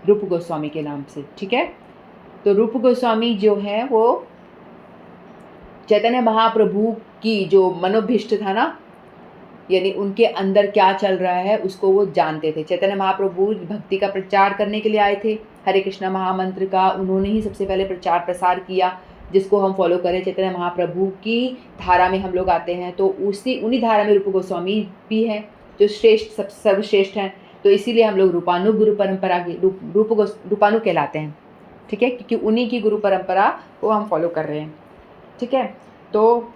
रूप गोस्वामी के नाम से, ठीक है। तो रूप गोस्वामी जो है वो चैतन्य महाप्रभु की जो मनोभिष्ट था ना, यानी उनके अंदर क्या चल रहा है उसको वो जानते थे। चैतन्य महाप्रभु भक्ति का प्रचार करने के लिए आए थे, हरे कृष्णा महामंत्र का उन्होंने ही सबसे पहले प्रचार प्रसार किया, जिसको हम फॉलो करें। चैतन्य महाप्रभु की धारा में हम लोग आते हैं, तो उन्हीं धारा में रूप गोस्वामी भी हैं जो श्रेष्ठ सर्वश्रेष्ठ हैं। तो इसीलिए हम लोग रूपानु गुरु परंपरा के रूपानु कहलाते हैं, ठीक है, क्योंकि उन्हीं की गुरु परंपरा को हम फॉलो कर रहे हैं, ठीक है। तो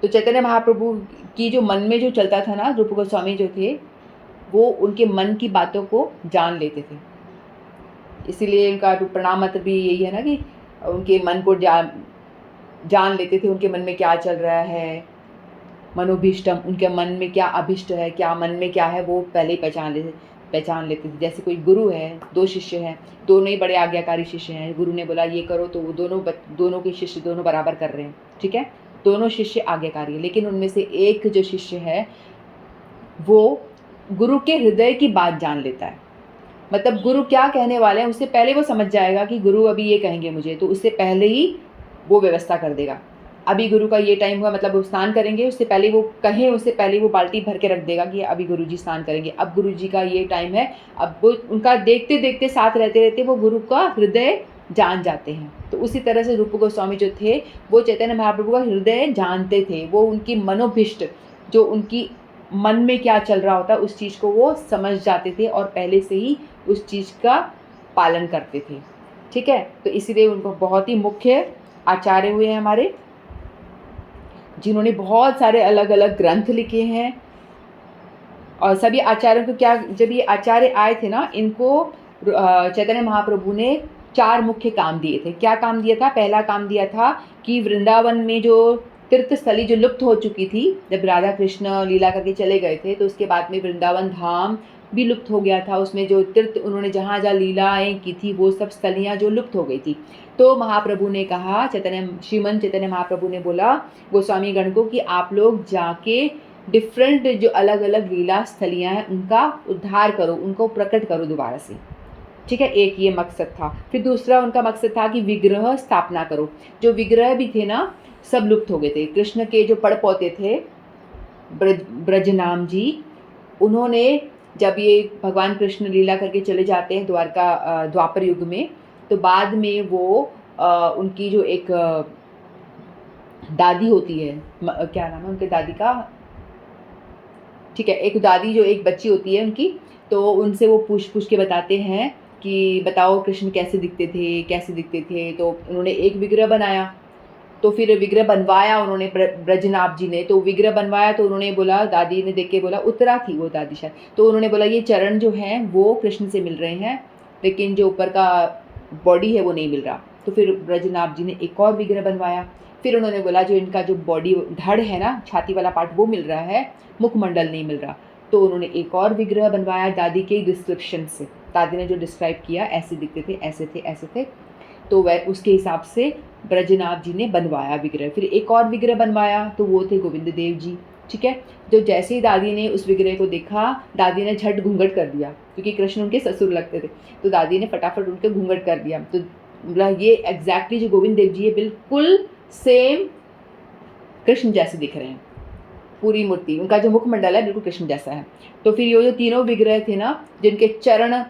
चैतन्य महाप्रभु की जो मन में जो चलता था ना, रूप गोस्वामी जो थे वो उनके मन की बातों को जान लेते थे। इसीलिए उनका प्रणाम मंत्र भी यही है ना कि उनके मन को जान लेते थे, उनके मन में क्या चल रहा है, मनोभीष्टम, उनके मन में क्या अभिष्ट है, क्या मन में क्या है, वो पहले ही पहचान लेते थे। जैसे कोई गुरु है, 2 शिष्य हैं, दोनों ही बड़े आज्ञाकारी शिष्य हैं, गुरु ने बोला ये करो तो वो दोनों के शिष्य दोनों बराबर कर रहे हैं, ठीक है, दोनों शिष्य आज्ञाकारी है। लेकिन उनमें से एक जो शिष्य है वो गुरु के हृदय की बात जान लेता है, मतलब गुरु क्या कहने वाले हैं उससे पहले वो समझ जाएगा कि गुरु अभी ये कहेंगे मुझे, तो उससे पहले ही वो व्यवस्था कर देगा। अभी गुरु का ये टाइम हुआ, मतलब वो स्नान करेंगे, उससे पहले वो कहें, उससे पहले वो बाल्टी भर के रख देगा कि अभी गुरु जी स्नान करेंगे, अब गुरु जी का ये टाइम है। अब वो उनका देखते देखते साथ रहते रहते वो गुरु का हृदय जान जाते हैं। तो उसी तरह से रूप गोस्वामी जो थे वो चैतन्य महाप्रभु का हृदय जानते थे, वो उनकी मनोभिष्ट, जो उनकी मन में क्या चल रहा होता है उस चीज़ को वो समझ जाते थे और पहले से ही उस चीज़ का पालन करते थे, ठीक है। तो इसीलिए उनको बहुत ही मुख्य आचार्य हुए हैं हमारे, जिन्होंने बहुत सारे अलग अलग ग्रंथ लिखे हैं। और सभी आचार्यों को क्या, जब ये आचार्य आए थे ना, इनको चैतन्य महाप्रभु ने 4 मुख्य काम दिए थे। क्या काम दिया था? पहला काम दिया था कि वृंदावन में जो तीर्थ स्थली जो लुप्त हो चुकी थी, जब राधा कृष्ण लीला करके चले गए थे तो उसके बाद में वृंदावन धाम भी लुप्त हो गया था। उसमें जो तीर्थ उन्होंने जहाँ जहाँ लीलाएँ की थी वो सब स्थलियाँ जो लुप्त हो गई थी, तो महाप्रभु ने कहा, श्रीमन चैतन्य महाप्रभु ने बोला गोस्वामी गण को कि आप लोग जाके डिफरेंट जो अलग अलग लीला स्थलियाँ हैं उनका उद्धार करो, उनको प्रकट करो दोबारा से, ठीक है। एक ये मकसद था। फिर दूसरा उनका मकसद था कि विग्रह स्थापना करो। जो विग्रह भी थे ना सब लुप्त हो गए थे। कृष्ण के जो पड़पोते थे ब्रजनाम जी, उन्होंने जब ये भगवान कृष्ण लीला करके चले जाते हैं द्वापर युग में, तो बाद में वो उनकी जो एक दादी होती है, क्या नाम है उनके दादी का, ठीक है, एक दादी जो एक बच्ची होती है उनकी, तो उनसे वो पूछ के बताते हैं कि बताओ कृष्ण कैसे दिखते थे। तो उन्होंने एक विग्रह बनाया, तो फिर विग्रह बनवाया उन्होंने ब्रजनाभ जी ने, तो विग्रह बनवाया तो उन्होंने बोला, दादी ने देख के बोला, उत्तरा थी वो दादी शायद, तो उन्होंने बोला ये चरण जो हैं वो कृष्ण से मिल रहे हैं लेकिन जो ऊपर का बॉडी है वो नहीं मिल रहा। तो फिर ब्रजनाभ जी ने एक और विग्रह बनवाया। फिर उन्होंने बोला जो इनका जो बॉडी धड़ है ना, छाती वाला पार्ट वो मिल रहा है, मुखमंडल नहीं मिल रहा। तो उन्होंने एक और विग्रह बनवाया दादी के डिस्क्रिप्शन से, दादी ने जो डिस्क्राइब किया ऐसे दिखते थे, ऐसे थे, तो वह उसके हिसाब से ब्रजनाभ जी ने बनवाया विग्रह। फिर एक और विग्रह बनवाया, तो वो थे गोविंद देव जी, ठीक है। जो जैसे ही दादी ने उस विग्रह को देखा, दादी ने झट घूंघट कर दिया, क्योंकि कृष्ण उनके ससुर लगते थे, तो दादी ने फटाफट उनके घूंघट कर दिया। तो बोला ये एग्जैक्टली जो गोविंद देव जी है बिल्कुल सेम कृष्ण जैसे दिख रहे हैं, पूरी मूर्ति, उनका जो मुखमंडल है बिल्कुल कृष्ण जैसा है। तो फिर ये जो तीनों विग्रह थे ना, जिनके चरण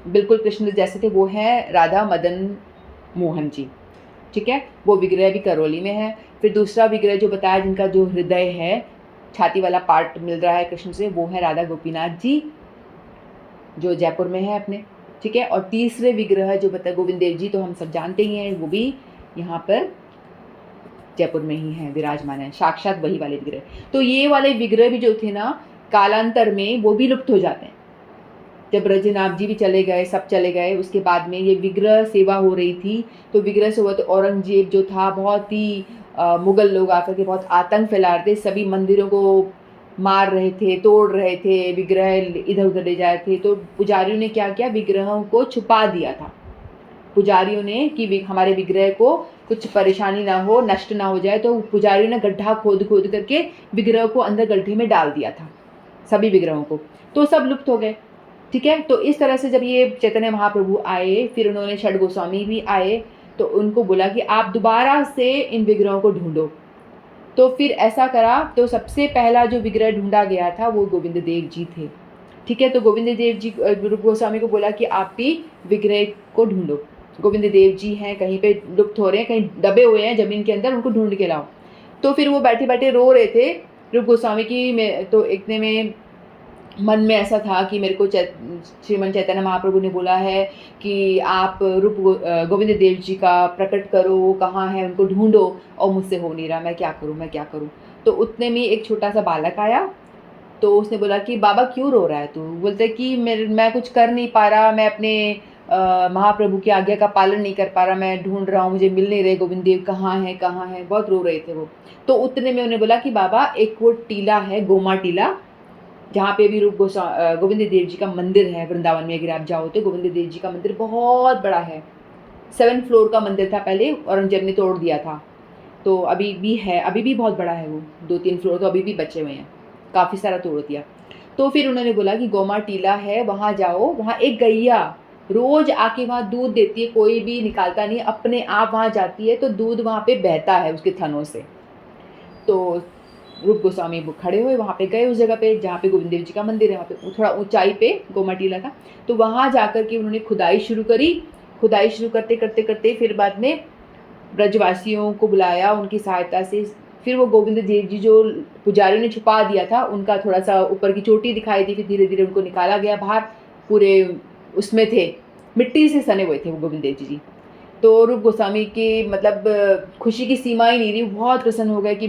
बिल्कुल कृष्ण जैसे थे, वो हैं राधा मदन मोहन जी, ठीक है। वो विग्रह भी करौली में है। फिर दूसरा विग्रह जो बताया, जिनका जो हृदय है, छाती वाला पार्ट मिल रहा है कृष्ण से, वो है राधा गोपीनाथ जी, जो जयपुर में है अपने, ठीक है। और तीसरे विग्रह जो बताया गोविंद देव जी, तो हम सब जानते ही हैं, वो भी यहाँ पर जयपुर में ही है, विराजमान है, साक्षात वही वाले विग्रह। तो ये वाले विग्रह भी जो थे ना, कालांतर में वो भी लुप्त हो जाते हैं। जब ब्रजनाथ जी भी चले गए, सब चले गए, उसके बाद में ये विग्रह सेवा हो रही थी। तो विग्रह सेवा तो औरंगजेब जो था बहुत ही मुग़ल लोग आकर के बहुत आतंक फैला रहे थे, सभी मंदिरों को मार रहे थे, तोड़ रहे थे, विग्रह इधर-उधर ले जा रहे थे। तो पुजारियों ने क्या किया, विग्रहों को छुपा दिया था। पुजारियों ने कि हमारे विग्रह को कुछ परेशानी ना हो, नष्ट ना हो जाए, तो पुजारियों ने गड्ढा खोद-खोद करके विग्रह को अंदर गड्ढे में डाल दिया था, सभी विग्रहों को। तो सब लुप्त हो गए, ठीक है। तो इस तरह से जब ये चैतन्य महाप्रभु आए, फिर उन्होंने षड गोस्वामी भी आए, तो उनको बोला कि आप दोबारा से इन विग्रहों को ढूंढो। तो फिर ऐसा करा, तो सबसे पहला जो विग्रह ढूंढा गया था वो गोविंद देव जी थे, ठीक है। तो गोविंद देव जी रूप गोस्वामी को बोला कि आप भी विग्रह को ढूंढो, गोविंद देव जी हैं कहीं पे लुप्त हो रहे हैं, कहीं दबे हुए हैं ज़मीन के अंदर, उनको ढूंढ के लाओ। तो फिर वो बैठे बैठे रो रहे थे रूप गोस्वामी की। मैं तो इतने में मन में ऐसा था कि मेरे को श्रीमन चैतन्य महाप्रभु ने बोला है कि आप गोविंद देव जी का प्रकट करो, वो कहाँ है, उनको ढूंढो, और मुझसे हो नहीं रहा, मैं क्या करूँ, मैं क्या करूँ। तो उतने में एक छोटा सा बालक आया, तो उसने बोला कि बाबा क्यों रो रहा है तू। बोलते कि मैं कुछ कर नहीं पा रहा, मैं अपने महाप्रभु की आज्ञा का पालन नहीं कर पा रहा, मैं ढूंढ रहा हूँ, मुझे मिल नहीं रहे गोविंद देव, कहाँ है कहाँ है, बहुत रो रहे थे वो। तो उतने में उन्हें बोला कि बाबा एक वो टीला है, गोमा टीला, जहाँ पे भी गोविंद देव जी का मंदिर है वृंदावन में। अगर आप जाओ तो गोविंद देव जी का मंदिर बहुत बड़ा है, 7 फ्लोर का मंदिर था पहले, औरंगजेब ने तोड़ दिया था। तो अभी भी है, अभी भी बहुत बड़ा है वो, 2-3 फ्लोर तो अभी भी बचे हुए हैं, काफ़ी सारा तोड़ दिया। तो फिर उन्होंने बोला कि गोमा टीला है, वहाँ जाओ, वहाँ एक गैया रोज़ आके वहाँ दूध देती है, कोई भी निकालता नहीं, अपने आप वहाँ जाती है, तो दूध वहाँ पे बहता है उसके थनों से। तो रूप गोस्वामी खड़े हुए, वहाँ पे गए उस जगह पे जहाँ पे गोविंद देव जी का मंदिर है, वहाँ पे थोड़ा ऊंचाई पे गोमा टीला था। तो वहाँ जाकर के उन्होंने खुदाई शुरू करी। खुदाई शुरू करते करते करते फिर बाद में ब्रजवासियों को बुलाया, उनकी सहायता से फिर वो गोविंद देव जी जो पुजारियों ने छुपा दिया था, उनका थोड़ा सा ऊपर की चोटी दिखाई दी, फिर धीरे धीरे उनको निकाला गया बाहर। पूरे उसमें थे, मिट्टी से सने हुए थे वो गोविंद देव जी। तो रूप गोस्वामी की मतलब खुशी की सीमा ही नहीं रही, बहुत प्रसन्न हो गए कि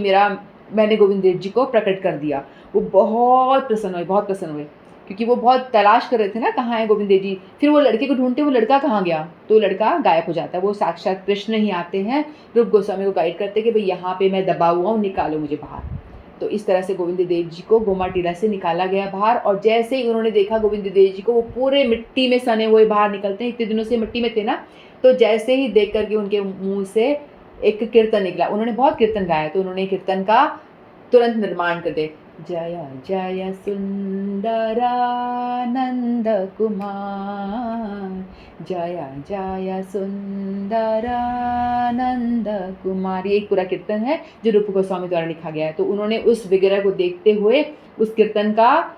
मैंने गोविंद देव जी को प्रकट कर दिया। वो बहुत प्रसन्न हुए, बहुत प्रसन्न हुए, क्योंकि वो बहुत तलाश कर रहे थे ना, कहाँ है गोविंद देव जी। फिर वो लड़के को ढूंढते, वो लड़का कहाँ गया, तो लड़का गायब हो जाता है। वो साक्षात कृष्ण ही आते हैं, रूप गोस्वामी को गाइड करते कि भाई यहाँ पे मैं दबा हुआ हूँ, निकालो मुझे बाहर। तो इस तरह से गोविंद देव जी को गोमा टीला से निकाला गया बाहर। और जैसे ही उन्होंने देखा गोविंद देव जी को, वो पूरे मिट्टी में सने हुए बाहर निकलते हैं, इतने दिनों से मिट्टी में थे ना। तो जैसे ही देख करके उनके मुँह से एक कीर्तन निकला, उन्होंने बहुत कीर्तन गाया, तो उन्होंने कीर्तन का तुरंत निर्माण कर दे, जय जय सुंदरानंद कुमार, जय जय सुंदरानंद कुमार। ये एक पूरा कीर्तन है जो रूप गोस्वामी द्वारा लिखा गया है। तो उन्होंने उस विग्रह को देखते हुए उस कीर्तन का,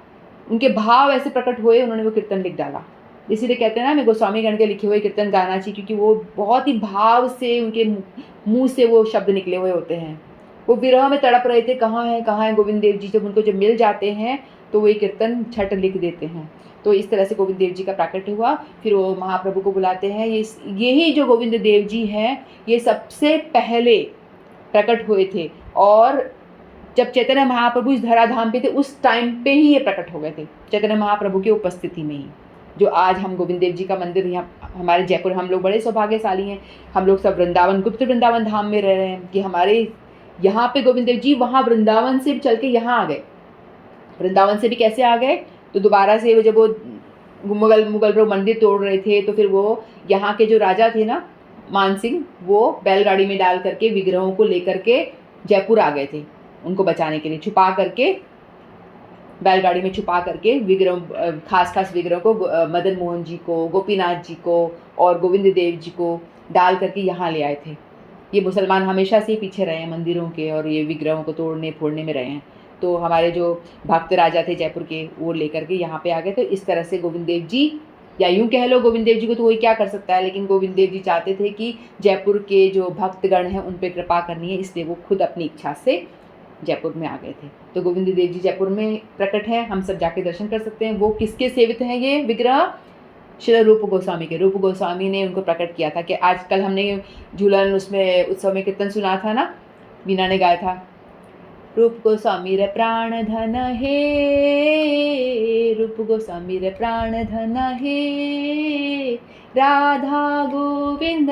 उनके भाव ऐसे प्रकट हुए, उन्होंने वो कीर्तन लिख डाला। इसीलिए कहते हैं ना, हमें गोस्वामी गण के लिखे हुए कीर्तन गाना चाहिए, क्योंकि वो बहुत ही भाव से उनके मुंह से वो शब्द निकले हुए होते हैं। वो विरह में तड़प रहे थे, कहाँ है गोविंद देव जी। जब उनको जब मिल जाते हैं तो वो ये कीर्तन छठ लिख देते हैं। तो इस तरह से गोविंद देव जी का प्राकट्य हुआ। फिर वो महाप्रभु को बुलाते हैं। यही जो गोविंद देव जी हैं, ये सबसे पहले प्रकट हुए थे। और जब चैतन्य महाप्रभु इस धराधाम पे थे, उस टाइम पे ही ये प्रकट हो गए थे, चैतन्य महाप्रभु की उपस्थिति में ही। जो आज हम गोविंद देव जी का मंदिर यहाँ हमारे जयपुर, हम लोग बड़े सौभाग्यशाली हैं। हम लोग सब वृंदावन, गुप्त वृंदावन धाम में रह रहे हैं कि हमारे यहाँ पे गोविंद देव जी वहाँ वृंदावन से चल के यहाँ आ गए। वृंदावन से भी कैसे आ गए, तो दोबारा से वो जब वो मुगल मंदिर तोड़ रहे थे, तो फिर वो यहाँ के जो राजा थे ना, मान सिंह, वो बैलगाड़ी में डाल करके विग्रहों को लेकर के जयपुर आ गए थे, उनको बचाने के लिए। छुपा करके बैलगाड़ी में छुपा करके विग्रह, खास विग्रहों को, मदन मोहन जी को, गोपीनाथ जी को और गोविंद देव जी को डाल करके यहाँ ले आए थे। ये मुसलमान हमेशा से पीछे रहे हैं मंदिरों के, और ये विग्रहों को तोड़ने फोड़ने में रहे हैं। तो हमारे जो भक्त राजा थे जयपुर के, वो लेकर के यहाँ पे आ गए। तो इस तरह से गोविंद देव जी, या यूँ कह लो गोविंद देव जी को तो कोई क्या कर सकता है, लेकिन गोविंद देव जी चाहते थे कि जयपुर के जो भक्तगण हैं उन पर कृपा करनी है, इसलिए वो खुद अपनी इच्छा से जयपुर में आ गए थे। तो गोविंद देव जी जयपुर में प्रकट हैं, हम सब जाके दर्शन कर सकते हैं। वो किसके सेवित हैं ये विग्रह? श्री रूप गोस्वामी के। रूप गोस्वामी ने उनको प्रकट किया था कि आजकल हमने झूलन उसमें उत्सव में कीर्तन सुना था ना, वीणा ने गाया था, रूप गोस्वामी रे प्राण धन हे, रूप गोस्वामी रे प्राण धन हे, राधा गोविंद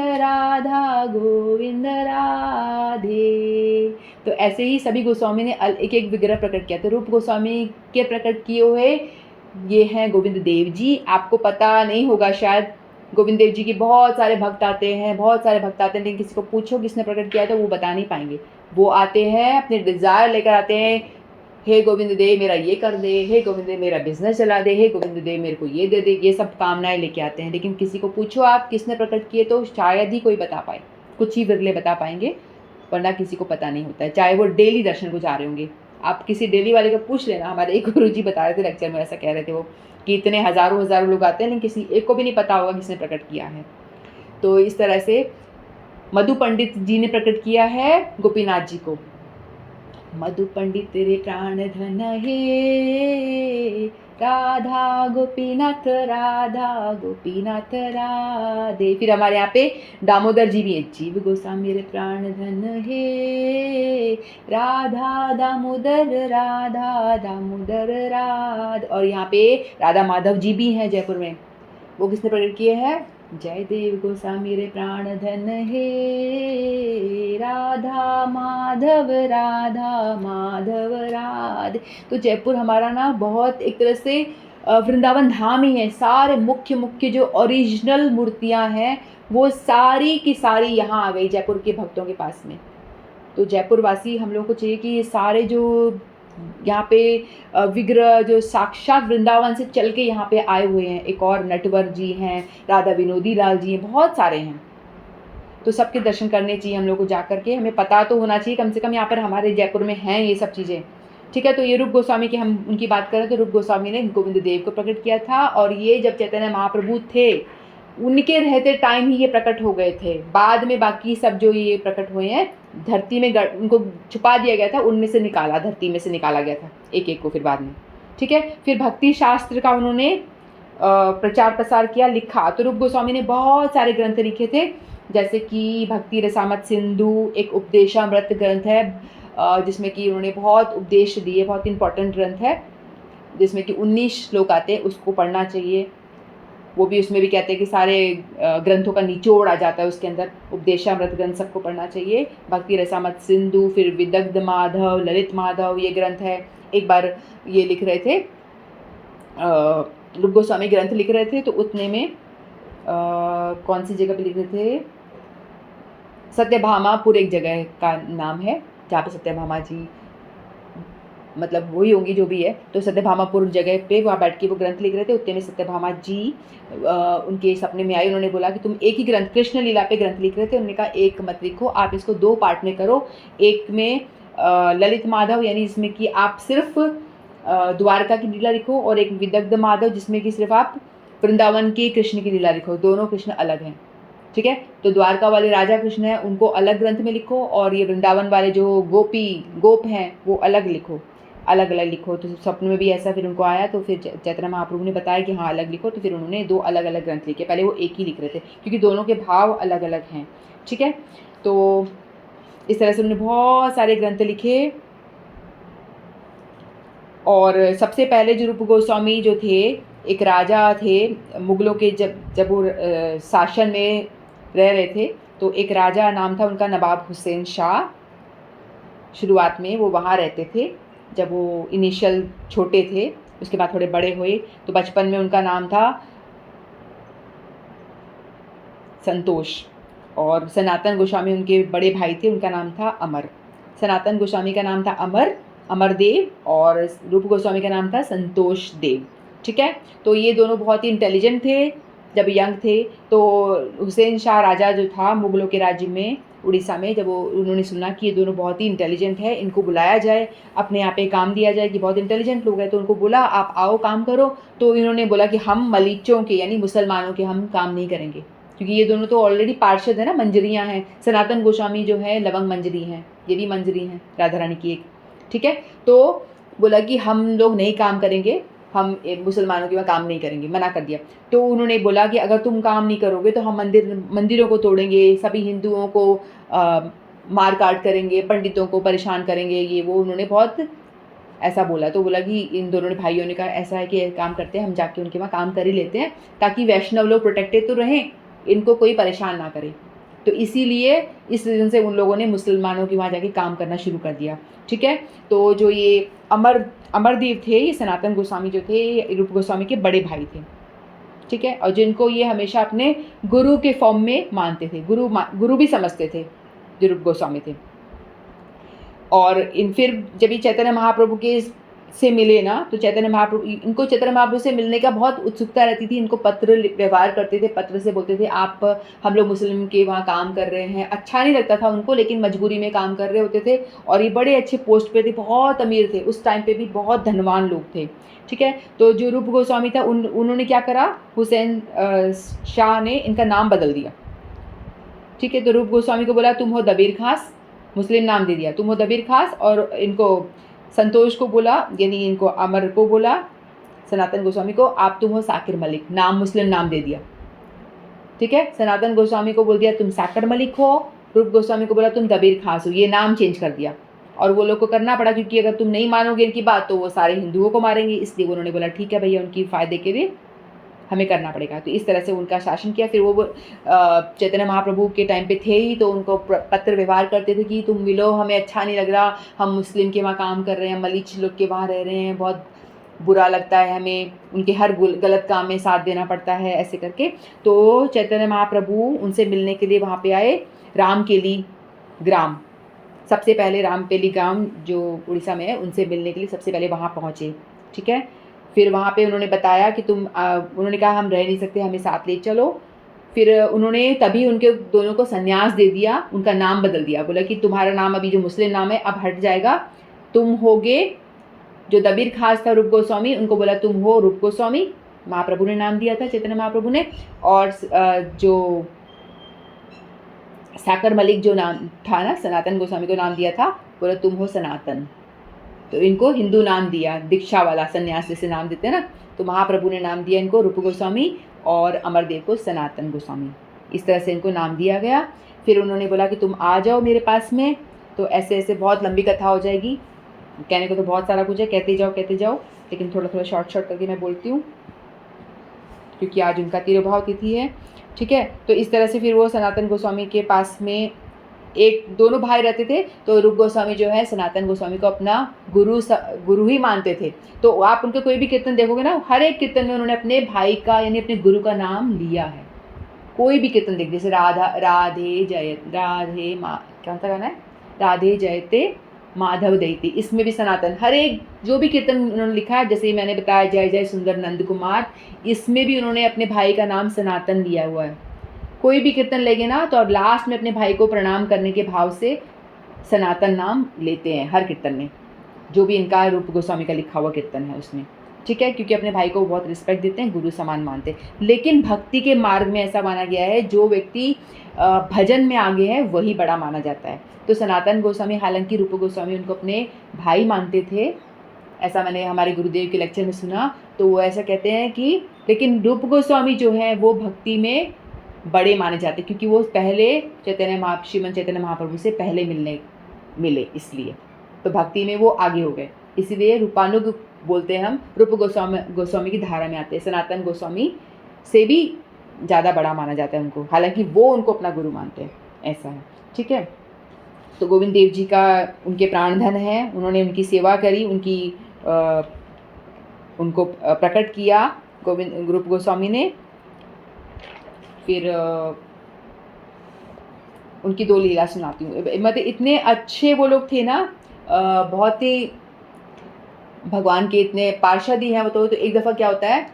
राधे। तो ऐसे ही सभी गोस्वामी ने एक एक विग्रह प्रकट किया। तो रूप गोस्वामी के प्रकट किए हुए ये हैं गोविंद देव जी। आपको पता नहीं होगा शायद, गोविंद देव जी के बहुत सारे भक्त आते हैं, लेकिन किसी को पूछो किसने प्रकट किया तो वो बता नहीं पाएंगे। वो आते हैं अपने डिज़ायर लेकर आते हैं, हे गोविंद देव मेरा ये कर दे, हे गोविंद देव मेरा बिजनेस चला दे, हे गोविंद देव मेरे को ये दे दे, ये सब कामनाएं लेके आते हैं। लेकिन किसी को पूछो आप किसने प्रकट किए तो शायद ही कोई बता पाए, कुछ ही विरले बता पाएंगे, वरना किसी को पता नहीं होता है, चाहे वो डेली दर्शन को जा रहे होंगे। आप किसी डेली वाले को पूछ लेना। हमारे एक गुरु जी बता रहे थे लेक्चर में, ऐसा कह रहे थे वो कि इतने हज़ारों लोग आते हैं लेकिन किसी एक को भी नहीं पता होगा किसने प्रकट किया है। तो इस तरह से मधु पंडित जी ने प्रकट किया है गोपीनाथ जी को। मधु पंडित रे प्राण धन हे, राधा गोपीनाथ राधे। फिर हमारे यहाँ पे दामोदर जी भी है, जीव गोस्वामी रे प्राण धन हे, राधा दामोदर राध। और यहाँ पे राधा माधव जी भी हैं जयपुर में। वो किसने प्रकट किए हैं? जय देव गोस्वामी रे प्राण धन हे, राधा माधव राधे। तो जयपुर हमारा ना बहुत एक तरह से वृंदावन धाम ही है। सारे मुख्य जो ओरिजिनल मूर्तियां हैं वो सारी की सारी यहाँ आ गई जयपुर के भक्तों के पास में। तो जयपुर वासी हम लोग को चाहिए कि ये सारे जो यहाँ पे विग्रह जो साक्षात वृंदावन से चल के यहाँ पे आए हुए हैं, एक और नटवर जी हैं, राधा विनोदी लाल जी हैं, बहुत सारे हैं। तो सबके दर्शन करने चाहिए हम लोग को जा करके। हमें पता तो होना चाहिए कम से कम यहाँ पर हमारे जयपुर में हैं ये सब चीज़ें, ठीक है। तो ये रूप गोस्वामी की हम उनकी बात करें तो रूप गोस्वामी ने गोविंद देव को प्रकट किया था, और ये जब चैतन्य महाप्रभु थे उनके रहते टाइम ही ये प्रकट हो गए थे। बाद में बाकी सब जो ये प्रकट हुए हैं धरती में उनको छुपा दिया गया था, उनमें से निकाला, धरती में से निकाला गया था एक एक को फिर बाद में, ठीक है। फिर भक्ति शास्त्र का उन्होंने प्रचार प्रसार किया, लिखा। तो रूप गोस्वामी ने बहुत सारे ग्रंथ लिखे थे, जैसे कि भक्ति रसामत सिंधु एक उपदेशामृत ग्रंथ है, जिसमें कि उन्होंने बहुत उपदेश दिए, बहुत इंपॉर्टेंट ग्रंथ है, जिसमें कि 19 श्लोक आते हैं, उसको पढ़ना चाहिए। वो भी उसमें भी कहते हैं कि सारे ग्रंथों का निचोड़ आ जाता है उसके अंदर। उपदेशामृत ग्रंथ सबको पढ़ना चाहिए। भक्ति रसामत सिंधु, फिर विदग्ध माधव, ललित माधव ये ग्रंथ है। एक बार ये लिख रहे थे, रूप गोस्वामी ग्रंथ लिख रहे थे, तो उतने में कौन सी जगह पे लिख रहे थे, सत्यभामापुर एक जगह का नाम है जहाँ पे सत्यभामा जी मतलब वही होंगी जो भी है। तो सत्यभामापुर जगह पे वहाँ बैठ के वो ग्रंथ लिख रहे थे। उतने में सत्यभामा जी उनके सपने में आई। उन्होंने बोला कि तुम एक ही ग्रंथ कृष्ण लीला पे ग्रंथ लिख रहे थे। उन्होंने कहा एक मत लिखो, आप इसको 2 पार्ट में करो। एक में ललित माधव यानी जिसमें कि आप सिर्फ द्वारका की लीला लिखो, और एक विदग्ध माधव जिसमें कि सिर्फ आप वृंदावन की कृष्ण की लीला लिखो। दोनों कृष्ण अलग हैं, ठीक है। तो द्वारका वाले राजा कृष्ण हैं उनको अलग ग्रंथ में लिखो, और ये वृंदावन वाले जो गोप हैं वो अलग लिखो। तो स्वप्न में भी ऐसा फिर उनको आया। तो फिर चैतन्य महाप्रभु ने बताया कि हाँ अलग लिखो। तो फिर उन्होंने 2 अलग अलग ग्रंथ लिखे। पहले वो एक ही लिख रहे थे क्योंकि दोनों के भाव अलग अलग हैं, ठीक है। तो इस तरह से उन्होंने बहुत सारे ग्रंथ लिखे। और सबसे पहले जो रूप गोस्वामी जो थे, एक राजा थे मुगलों के, जब वो शासन में रह रहे थे, तो एक राजा नाम था उनका नवाब हुसैन शाह। शुरुआत में वो वहाँ रहते थे जब वो इनिशियल छोटे थे। उसके बाद थोड़े बड़े हुए तो बचपन में उनका नाम था संतोष, और सनातन गोस्वामी उनके बड़े भाई थे, उनका नाम था अमर। सनातन गोस्वामी का नाम था अमरदेव, और रूप गोस्वामी का नाम था संतोष देव, ठीक है। तो ये दोनों बहुत ही इंटेलिजेंट थे जब यंग थे। तो हुसैन शाह राजा जो था मुगलों के राज्य में उड़ीसा में, जब उन्होंने सुना कि ये दोनों बहुत ही इंटेलिजेंट है, इनको बुलाया जाए, अपने यहाँ पे काम दिया जाए कि बहुत इंटेलिजेंट लोग हैं, तो उनको बोला आप आओ काम करो। तो इन्होंने बोला कि हम मलीचों के यानी मुसलमानों के हम काम नहीं करेंगे, क्योंकि ये दोनों तो ऑलरेडी पार्षद है ना, मंजरियाँ हैं। सनातन गोस्वामी जो है लवंग मंजरी हैं, ये भी मंजरी हैं राधा रानी की एक, ठीक है। तो बोला कि हम लोग नहीं काम करेंगे, हम मुसलमानों के वहाँ काम नहीं करेंगे, मना कर दिया। तो उन्होंने बोला कि अगर तुम काम नहीं करोगे तो हम मंदिरों को तोड़ेंगे, सभी हिंदुओं को मार काट करेंगे, पंडितों को परेशान करेंगे, ये वो उन्होंने बहुत ऐसा बोला। तो बोला कि इन दोनों ने भाइयों ने कहा ऐसा है कि एक काम करते हैं, हम जाके उनके वहाँ काम कर ही लेते हैं ताकि वैष्णव लोग प्रोटेक्टेड तो रहें, इनको कोई परेशान ना करे। तो इसीलिए इस रीज़न से उन लोगों ने मुसलमानों के वहाँ जाके काम करना शुरू कर दिया। ठीक है, तो जो ये अमरदेव थे, ये सनातन गोस्वामी जो थे, ये रूप गोस्वामी के बड़े भाई थे। ठीक है, और जिनको ये हमेशा अपने गुरु के फॉर्म में मानते थे, गुरु भी समझते थे जो रूप गोस्वामी थे। और फिर जब ये चैतन्य महाप्रभु के से मिले ना, तो चैतन्य महाप्रभु, इनको चैतन्य महाप्रभु से मिलने का बहुत उत्सुकता रहती थी। इनको पत्र व्यवहार करते थे, पत्र से बोलते थे आप, हम लोग मुस्लिम के वहाँ काम कर रहे हैं। अच्छा नहीं लगता था उनको, लेकिन मजबूरी में काम कर रहे होते थे। और ये बड़े अच्छे पोस्ट पे थे, बहुत अमीर थे, उस टाइम पे भी बहुत धनवान लोग थे। ठीक है, तो जो रूप गोस्वामी था उन्होंने क्या करा, हुसैन शाह ने इनका नाम बदल दिया। ठीक है, तो रूप गोस्वामी को बोला तुम हो दबीर खास, मुस्लिम नाम दे दिया, तुम हो दबीर खास। और इनको संतोष को बोला, यानी इनको अमर को बोला, सनातन गोस्वामी को, आप तुम हो साकिर मलिक, नाम मुस्लिम नाम दे दिया। ठीक है, सनातन गोस्वामी को बोल दिया तुम साकिर मलिक हो, रूप गोस्वामी को बोला तुम दबीर खास हो, ये नाम चेंज कर दिया। और वो लोग को करना पड़ा, क्योंकि अगर तुम नहीं मानोगे इनकी बात तो वो सारे हिंदुओं को मारेंगे, इसलिए उन्होंने बोला ठीक है भैया, उनकी फ़ायदे के लिए हमें करना पड़ेगा। तो इस तरह से उनका शासन किया। फिर वो चैतन्य महाप्रभु के टाइम पे थे ही, तो उनको पत्र व्यवहार करते थे कि तुम मिलो, हमें अच्छा नहीं लग रहा, हम मुस्लिम के वहाँ काम कर रहे हैं, मलीच लोग के वहाँ रह रहे हैं, बहुत बुरा लगता है हमें, उनके हर गलत काम में साथ देना पड़ता है, ऐसे करके। तो चैतन्य महाप्रभु उनसे मिलने के लिए वहाँ पे आए, रामकेली ग्राम, सबसे पहले रामकेली ग्राम जो उड़ीसा में है, उनसे मिलने के लिए सबसे पहले वहाँ पहुँचे। ठीक है, फिर वहाँ पे उन्होंने बताया कि उन्होंने कहा हम रह नहीं सकते, हमें साथ ले चलो। फिर उन्होंने तभी उनके दोनों को संन्यास दे दिया, उनका नाम बदल दिया, बोला कि तुम्हारा नाम अभी जो मुस्लिम नाम है अब हट जाएगा, तुम होगे, जो दबीर खास था रूप गोस्वामी, उनको बोला तुम हो रूप गोस्वामी, महाप्रभु ने नाम दिया था, चैतन्य महाप्रभु ने। और जो साकर मलिक जो नाम था ना, सनातन गोस्वामी को नाम दिया था, बोला तुम हो सनातन। तो इनको हिंदू नाम दिया, दीक्षा वाला, संन्यास जैसे नाम देते हैं ना, तो महाप्रभु ने नाम दिया इनको रूप गोस्वामी, और अमरदेव को सनातन गोस्वामी। इस तरह से इनको नाम दिया गया। फिर उन्होंने बोला कि तुम आ जाओ मेरे पास में। तो ऐसे ऐसे बहुत लंबी कथा हो जाएगी, कहने को तो बहुत सारा कुछ है, कहते जाओ, लेकिन थोड़ा थोड़ा शॉर्ट करके मैं बोलती हूँ, क्योंकि आज उनका तिरुभाव तिथि है। ठीक है, तो इस तरह से फिर वो सनातन गोस्वामी के पास में दोनों भाई रहते थे। तो रूप गोस्वामी जो है सनातन गोस्वामी को अपना गुरु ही मानते थे। तो आप उनके कोई भी कीर्तन देखोगे ना, हर एक कीर्तन में उन्होंने अपने भाई का, यानी अपने गुरु का नाम लिया है। कोई भी कीर्तन देख, जैसे कौन सा गाना है, राधे जयते माधव दैते, इसमें भी सनातन, हर एक जो भी कीर्तन उन्होंने लिखा है, जैसे मैंने बताया जय जय सुंदर नंद कुमार, इसमें भी उन्होंने अपने भाई का नाम सनातन लिया हुआ है। कोई भी कीर्तन लेंगे ना, तो लास्ट में अपने भाई को प्रणाम करने के भाव से सनातन नाम लेते हैं हर कीर्तन में, जो भी इनका रूप गोस्वामी का लिखा हुआ कीर्तन है उसमें। ठीक है, क्योंकि अपने भाई को बहुत रिस्पेक्ट देते हैं, गुरु समान मानते हैं। लेकिन भक्ति के मार्ग में ऐसा माना गया है, जो व्यक्ति भजन में आगे है वही बड़ा माना जाता है। तो सनातन गोस्वामी, हालांकि रूप गोस्वामी उनको अपने भाई मानते थे, ऐसा मैंने हमारे गुरुदेव के लेक्चर में सुना। तो वो ऐसा कहते हैं कि लेकिन रूप गोस्वामी जो है वो भक्ति में बड़े माने जाते, क्योंकि वो पहले श्रीमन चैतन्य महाप्रभु से पहले मिले, इसलिए तो भक्ति में वो आगे हो गए। इसलिए रूपानुग बोलते हैं हम, रूप गोस्वामी की धारा में आते हैं। सनातन गोस्वामी से भी ज़्यादा बड़ा माना जाता है उनको, हालांकि वो उनको अपना गुरु मानते हैं, ऐसा है। ठीक है, तो गोविंद देव जी का उनके प्राणधन है, उन्होंने उनकी सेवा करी, उनको प्रकट किया रूप गोस्वामी ने। फिर उनकी 2 लीला सुनाती हूँ। मतलब इतने अच्छे वो लोग थे ना, बहुत ही भगवान के इतने पार्षद ही हैं वो। तो एक दफ़ा क्या होता है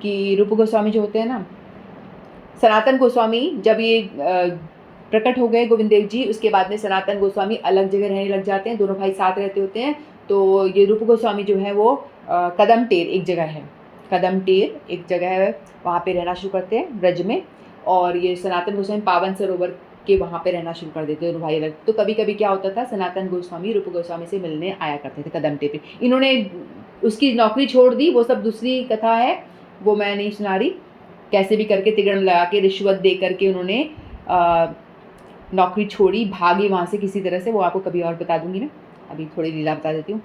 कि रूप गोस्वामी जो होते हैं ना, सनातन गोस्वामी जब ये प्रकट हो गए गोविंद देव जी, उसके बाद में सनातन गोस्वामी अलग जगह रहने लग जाते हैं, दोनों भाई साथ रहते होते हैं। तो ये रूप गोस्वामी जो है वो कदमटेर एक जगह है, वहाँ पे रहना शुरू करते हैं ब्रज में। और ये सनातन गोस्वामी पावन सरोवर के वहाँ पे रहना शुरू कर देते हैं दोनों भाई अलग। तो कभी कभी क्या होता था, सनातन गोस्वामी रूप गोस्वामी से मिलने आया करते थे कदमटेर पे। इन्होंने उसकी नौकरी छोड़ दी, वो सब दूसरी कथा है, वो मैं नहीं सुना रही। कैसे भी करके तिगड़ लगा के, रिश्वत दे करके उन्होंने नौकरी छोड़ी, भागी वहाँ से किसी तरह से, वो आपको कभी और बता दूँगी मैं, अभी थोड़ी लीला बता देती हूँ।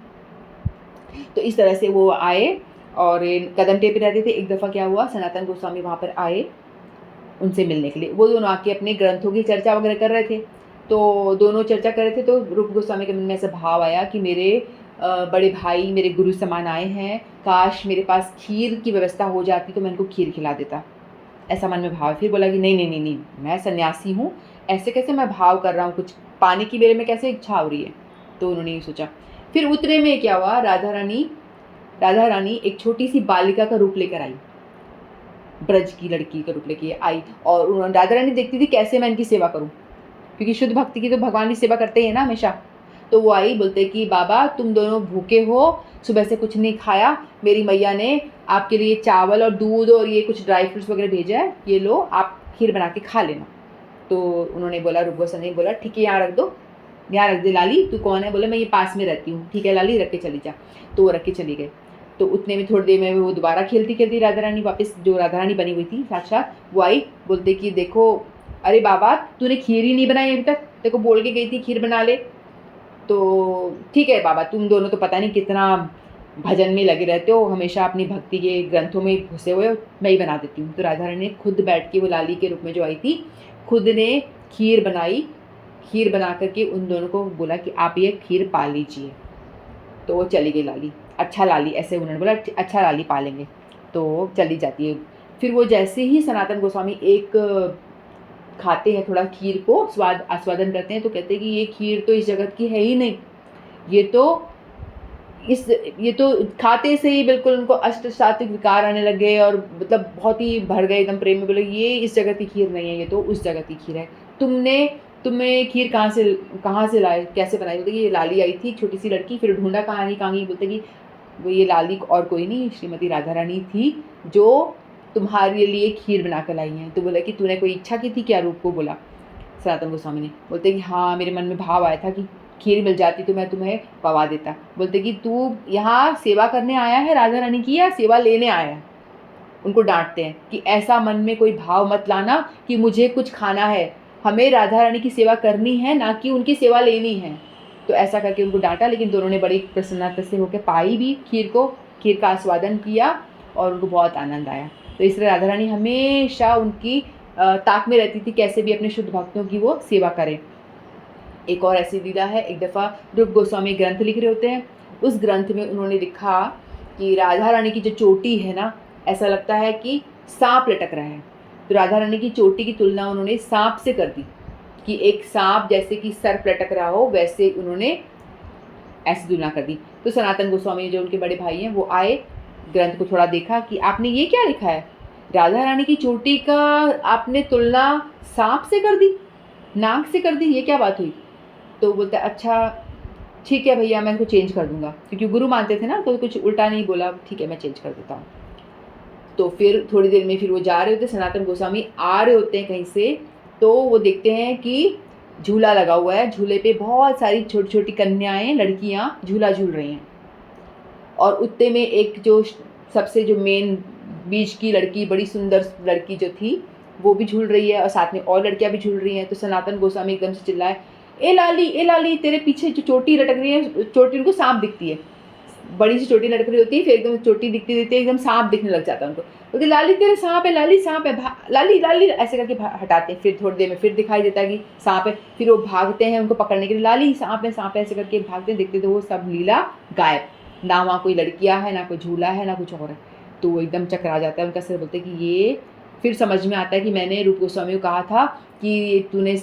तो इस तरह से वो आए और कदमटे पे रहते थे। एक दफ़ा क्या हुआ, सनातन गोस्वामी वहाँ पर आए उनसे मिलने के लिए। वो दोनों आके अपने ग्रंथों की चर्चा वगैरह कर रहे थे। तो दोनों चर्चा कर रहे थे, तो रूप गोस्वामी के मन में ऐसा भाव आया कि मेरे बड़े भाई मेरे गुरु समान आए हैं, काश मेरे पास खीर की व्यवस्था हो जाती तो मैं इनको खीर खिला देता। ऐसा मन में भाव। फिर बोला कि नहीं नहीं नहीं नहीं, मैं सन्यासी हूँ, ऐसे कैसे मैं भाव कर रहा हूँ, कुछ पाने की मेरे में कैसे इच्छा हो रही है। तो उन्होंने ये सोचा। फिर उतरे में क्या हुआ, राधा रानी एक छोटी सी बालिका का रूप लेकर आई, ब्रज की लड़की का रूप लेके आई। और राधा रानी देखती थी कैसे मैं इनकी सेवा करूं, क्योंकि शुद्ध भक्ति की तो भगवान की सेवा करते ही है ना हमेशा। तो वो आई, बोलते कि बाबा तुम दोनों भूखे हो, सुबह से कुछ नहीं खाया, मेरी मैया ने आपके लिए चावल और दूध और ये कुछ ड्राई फ्रूट्स वगैरह भेजा है, ये लो आप खीर बना के खा लेना। तो उन्होंने बोला, रूप गोस्वामी ने बोला ठीक है यहाँ रख दो, यहाँ रख दे। लाली तू कौन है? बोले मैं ये पास में रहती हूँ। ठीक है लाली, रख के चली जा। तो वो रख के चली गई। तो उतने में थोड़ी देर में वो दोबारा खेलती खेलती राधा रानी वापस, जो राधा रानी बनी हुई थी साक्षात, वो आई, बोलते कि देखो अरे बाबा तूने खीर ही नहीं बनाई अभी तक, तेरे को बोल के गई थी खीर बना ले। तो ठीक है बाबा, तुम दोनों तो पता नहीं कितना भजन में लगे रहते हो, हमेशा अपनी भक्ति के ग्रंथों में घुसे हुए हो, मैं ही बना देती हूँ। तो राधा रानी ने खुद बैठ के, वो लाली के रूप में जो आई थी, खुद ने खीर बनाई। खीर बना करके उन दोनों को बोला कि आप ये खीर पा लीजिए। तो वो चली गई लाली। अच्छा लाली, ऐसे उन्होंने बोला अच्छा लाली पा लेंगे। तो चली जाती है। फिर वो जैसे ही सनातन गोस्वामी एक खाते हैं थोड़ा खीर को, स्वाद आस्वादन करते हैं, तो कहते हैं कि ये खीर तो इस जगत की है ही नहीं, ये तो खाते से ही बिल्कुल उनको अष्ट सात्विक विकार आने लगे और मतलब बहुत ही भर गए एकदम प्रेम में। बोले ये इस जगत की खीर नहीं है, ये तो उस जगत की खीर है। तुम्हें खीर कहाँ से लाए, कैसे बनाई? बोलते कि ये लाली आई थी छोटी सी लड़की, फिर ढूंढा कहाँ गई। बोलते कि वो ये लाली और कोई नहीं, श्रीमती राधा रानी थी जो तुम्हारे लिए खीर बना कर लाई हैं। तो बोला कि तूने कोई इच्छा की थी क्या? रूप को बोला सनातन गोस्वामी ने। बोलते कि हाँ मेरे मन में भाव आया था कि खीर मिल जाती तो मैं तुम्हें पवा देता। बोलते कि तू यहाँ सेवा करने आया है राधा रानी की या सेवा लेने आया है? उनको डांटते हैं कि ऐसा मन में कोई भाव मत लाना कि मुझे कुछ खाना है, हमें राधा रानी की सेवा करनी है, ना कि उनकी सेवा लेनी है। तो ऐसा करके उनको डांटा, लेकिन दोनों ने बड़ी प्रसन्नता से होकर पाई भी खीर को, खीर का आस्वादन किया और उनको बहुत आनंद आया। तो इसलिए राधा रानी हमेशा उनकी ताक में रहती थी कैसे भी अपने शुद्ध भक्तों की वो सेवा करें। एक और ऐसी लीला है, एक दफ़ा रूप गोस्वामी ग्रंथ लिख रहे होते हैं, उस ग्रंथ में उन्होंने लिखा कि राधा रानी की जो चोटी है ना, ऐसा लगता है कि सांप लटक रहा है। तो राधा रानी की चोटी की तुलना उन्होंने सांप से कर दी, कि एक सांप जैसे कि सर्प लटक रहा हो, वैसे उन्होंने ऐसी तुलना कर दी। तो सनातन गोस्वामी जो उनके बड़े भाई हैं वो आए, ग्रंथ को थोड़ा देखा कि आपने ये क्या लिखा है, राधा रानी की चोटी का आपने तुलना सांप से कर दी, नाग से कर दी, ये क्या बात हुई? तो बोलता अच्छा ठीक है भैया मैं इसको चेंज कर दूंगा, क्योंकि गुरु मानते थे ना, तो कुछ उल्टा नहीं बोला, ठीक है मैं चेंज कर देता हूँ। तो फिर थोड़ी देर में फिर वो जा रहे होते, सनातन गोस्वामी आ रहे होते हैं कहीं से, तो वो देखते हैं कि झूला लगा हुआ है, झूले पे बहुत सारी छोटी छोटी कन्याएं, लड़कियां झूला झूल रही हैं। और उतने में एक जो सबसे जो मेन बीच की लड़की, बड़ी सुंदर लड़की जो थी, वो भी झूल रही है और साथ में और लड़कियां भी झूल रही हैं। तो सनातन गोस्वामी एकदम से चिल्लाए, ए लाली तेरे पीछे जो चोटी लटक रही है, चोटी उनको सांप दिखती है, बड़ी सी चोटी लटक रही होती है, फिर एकदम चोटी दिखती दिखती है एकदम सांप दिखने लग जाता है उनको। बोलते लाली तेरे सांप है, लाली सांप है, लाली लाली, ऐसे करके हटाते हैं। फिर थोड़ी देर में फिर दिखाई देता है कि सांप है, फिर वो भागते हैं उनको पकड़ने के लिए, लाली सांप है ऐसे करके भागते हैं। देखते तो वो सब लीला गायब, ना वहाँ कोई लड़कियाँ है, ना कोई झूला है, ना कुछ और है। तो वो एकदम चकरा जाता है उनका सिर। बोलते कि ये फिर समझ में आता है कि मैंने रूप गोस्वामी को कहा था कि तूने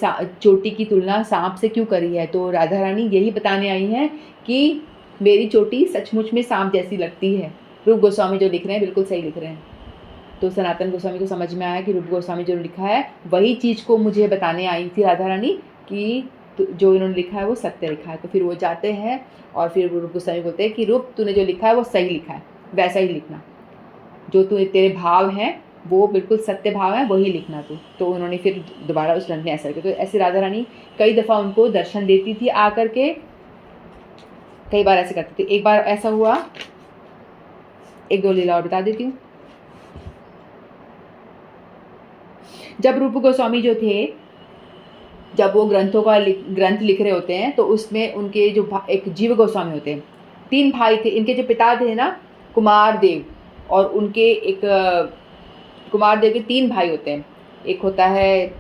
चोटी की तुलना सांप से क्यों करी है। तो राधा रानी यही बताने आई हैं कि मेरी चोटी सचमुच में सांप जैसी लगती है। रूप गोस्वामी जो लिख रहे हैं बिल्कुल सही लिख रहे हैं। तो सनातन गोस्वामी को समझ में आया कि रूप गोस्वामी जो लिखा है वही चीज़ को मुझे बताने आई थी राधा रानी, कि जो इन्होंने लिखा है वो सत्य लिखा है। तो फिर वो जाते हैं और फिर रूप गोस्वामी बोलते हैं कि रूप तूने जो लिखा है वो सही लिखा है, वैसा ही लिखना, जो तेरे भाव हैं वो बिल्कुल सत्य भाव है, वही लिखना तू। तो उन्होंने फिर दोबारा उस ग्रंथ में ऐसा लिखा। तो ऐसे राधा रानी कई दफ़ा उनको दर्शन देती थी आकर के, कई बार ऐसे करती थी। एक बार ऐसा हुआ, एक दो लीला और बता देती हूँ। जब रूप गोस्वामी जो थे जब वो ग्रंथ लिख रहे होते हैं तो उसमें उनके जो एक जीव गोस्वामी होते हैं, 3 भाई थे। इनके जो पिता थे ना कुमार देव, और उनके एक कुमार देव के 3 भाई होते हैं। एक होता है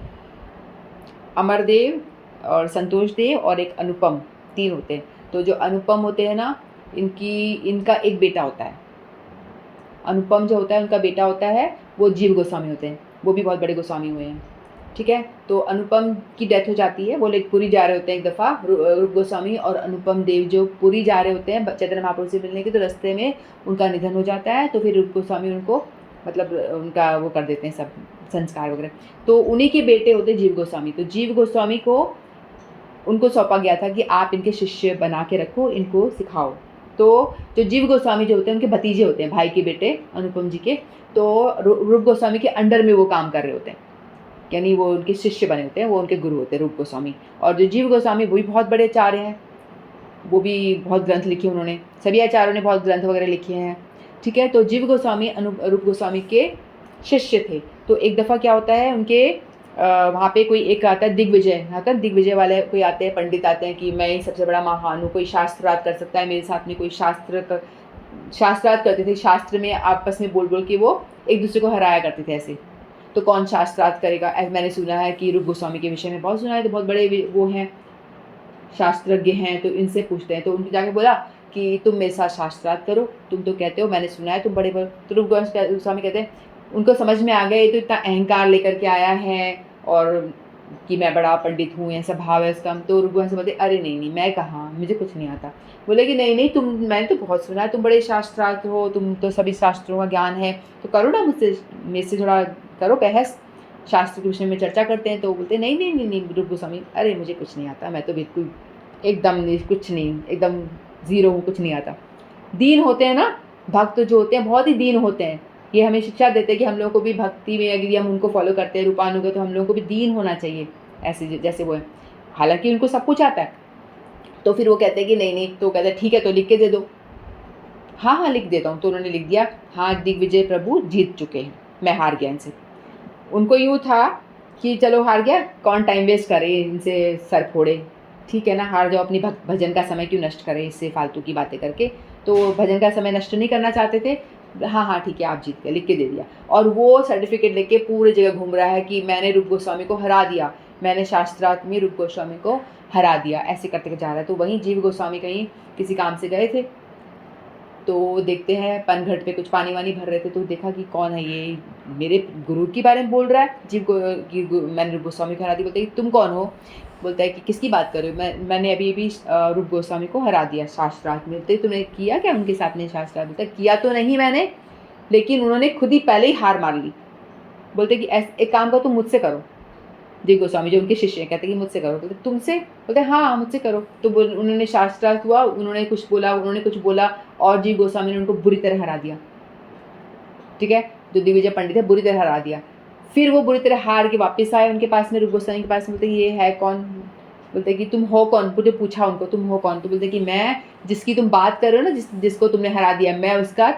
अमरदेव और संतोष देव और एक अनुपम, 3 होते हैं। तो जो अनुपम होते हैं ना, इनका एक बेटा होता है। अनुपम जो होता है उनका बेटा होता है, वो जीव गोस्वामी होते हैं, वो भी बहुत बड़े गोस्वामी हुए हैं। ठीक है, तो अनुपम की डेथ हो जाती है। वो लोग पुरी जा रहे होते हैं एक दफ़ा, रूप गोस्वामी और अनुपम देव जो पुरी जा रहे होते हैं चैतन्य महाप्रभु से मिलने के, तो रास्ते में उनका निधन हो जाता है। तो फिर रूप गोस्वामी उनको मतलब उनका वो कर देते हैं सब संस्कार वगैरह। तो उन्हीं के बेटे होते हैं जीव गोस्वामी। तो जीव गोस्वामी को उनको सौंपा गया था कि आप इनके शिष्य बना के रखो, इनको सिखाओ। तो जो जीव गोस्वामी जो होते हैं उनके भतीजे होते हैं, भाई के बेटे अनुपम जी के। तो रूप गोस्वामी के अंडर में वो काम कर रहे होते हैं, यानी वो उनके शिष्य बने होते हैं, वो उनके गुरु होते हैं रूप गोस्वामी। और जो जीव गोस्वामी वो भी बहुत बड़े आचार्य हैं, वो भी बहुत ग्रंथ लिखे उन्होंने, सभी आचार्यों ने बहुत ग्रंथ वगैरह लिखे हैं। ठीक है, तो जीव गोस्वामी रूप गोस्वामी के शिष्य थे। तो एक दफ़ा क्या होता है, उनके वहाँ पे कोई एक आता है दिग्विजय, आता है दिग्विजय वाले कोई आते हैं, पंडित आते हैं कि मैं ही सबसे बड़ा महान हूँ, कोई शास्त्रार्थ कर सकता है मेरे साथ में। कोई शास्त्रार्थ करते थे, शास्त्र में आपस में बोल बोल के वो एक दूसरे को हराया करते थे ऐसे। तो कौन शास्त्रार्थ करेगा, मैंने सुना है कि रूप गोस्वामी के विषय में बहुत सुना है, तो बहुत बड़े वो हैं, शास्त्रज्ञ हैं, तो इनसे पूछते हैं। तो उनको जाके बोला कि तुम मेरे साथ शास्त्रार्थ करो, तुम तो कहते हो मैंने सुना है तुम बड़े बड़े। तो रूप गोस्वामी कहते हैं, उनको समझ में आ गया ये तो इतना अहंकार लेकर के आया है और कि मैं बड़ा पंडित हूँ, ऐसा भाव है इसका। तो रूप गोस्वामी बोलते अरे नहीं मैं कहाँ, मुझे कुछ नहीं आता। बोले कि नहीं तुम, मैंने तो बहुत सुना है तुम बड़े शास्त्रार्थ हो, तुम तो सभी शास्त्रों का ज्ञान है, तो करो ना मुझसे, मेरे से थोड़ा करो बहस, शास्त्र के विषय में चर्चा करते हैं। तो बोलते नहीं रूप गोस्वामी, अरे मुझे कुछ नहीं आता, मैं तो बिल्कुल एकदम नहीं, कुछ नहीं, एकदम ज़ीरो हूँ, कुछ नहीं आता। दीन होते हैं ना भक्त जो होते हैं, बहुत ही दीन होते हैं। ये हमें शिक्षा देते हैं कि हम लोगों को भी भक्ति में अगर हम उनको फॉलो करते हैं रूपानुग, तो हम लोगों को भी दीन होना चाहिए ऐसे जैसे वो है। हालांकि उनको सब कुछ आता है। तो फिर वो कहते हैं कि नहीं तो कहते हैं ठीक है तो लिख के दे दो। हाँ लिख देता हूँ। तो उन्होंने लिख दिया, हाँ दिग्विजय प्रभु जीत चुके हैं, मैं हार गया इनसे। उनको यूँ था कि चलो हार गया, कौन टाइम वेस्ट करे, इनसे सर फोड़े, ठीक है ना, हार जाओ, अपनी भजन का समय क्यों नष्ट करें इससे फालतू की बातें करके। तो भजन का समय नष्ट नहीं करना चाहते थे। हाँ ठीक है आप जीत गए, लिख के दे दिया। और वो सर्टिफिकेट लेके पूरे जगह घूम रहा है कि मैंने रूप गोस्वामी को हरा दिया, मैंने शास्त्रार्थ में रूप गोस्वामी को हरा दिया, ऐसे करते जा रहा है। तो वहीं जीव गोस्वामी कहीं किसी काम से गए थे, तो देखते हैं पनघट पे कुछ पानी वानी भर रहे थे, तो देखा कि कौन है ये, मेरे गुरु के बारे में बोल रहा है मैंने रूप गोस्वामी को हरा दिया। बोलते हैं तुम कौन हो, बोलता है कि किसकी बात कर रहे हो, मैंने अभी रूप गोस्वामी को हरा दिया शास्त्रार्थ में। बोलते तुमने किया क्या उनके साथ में शास्त्रार्थ? बोलता किया तो नहीं मैंने, लेकिन उन्होंने खुद ही पहले ही हार मार ली। बोलते कि एक काम करो तुम मुझसे करो। जीव गोस्वामी जो उनके शिष्य हैं कहते कि मुझसे करो। बोलते तुमसे? बोलते हाँ मुझसे करो। तो उन्होंने शास्त्रार्थ हुआ, उन्होंने कुछ बोला और जीव गोस्वामी ने उनको बुरी तरह हरा दिया। ठीक है, जो दिग्विजय पंडित है बुरी तरह हरा दिया। फिर वो बुरी तरह हार के वापस आए उनके पास में, रूप गोस्वामी के पास में। बोलते ये है कौन? बोलते कि तुम हो कौन? मुझे पूछा उनको तुम हो कौन? तो बोलते कि मैं जिसकी तुम बात कर रहे हो ना, जिसको तुमने हरा दिया, मैं उसका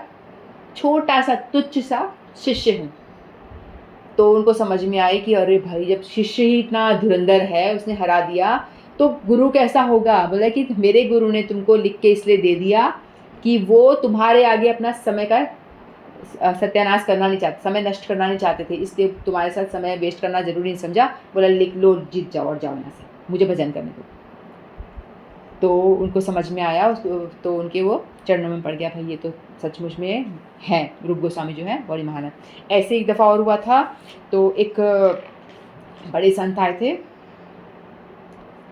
छोटा सा तुच्छ सा शिष्य हूँ। तो उनको समझ में आई कि अरे भाई जब शिष्य ही इतना धुरंधर है, उसने हरा दिया, तो गुरु कैसा होगा। बोला कि मेरे गुरु ने तुमको लिख के इसलिए दे दिया कि वो तुम्हारे आगे अपना समय का सत्यानाश करना नहीं चाहते, समय नष्ट करना नहीं चाहते थे, इसलिए तुम्हारे साथ समय वेस्ट करना जरूरी नहीं समझा। बोला लिख लो, जीत जाओ और जाओ यहाँ से, मुझे भजन करने दो। तो उनको समझ में आया, तो उनके वो चरणों में पड़ गया, भाई ये तो सचमुच में है, रूप गोस्वामी जो है बड़ी महान है। ऐसे एक दफ़ा और हुआ था, तो एक बड़े संत आए थे,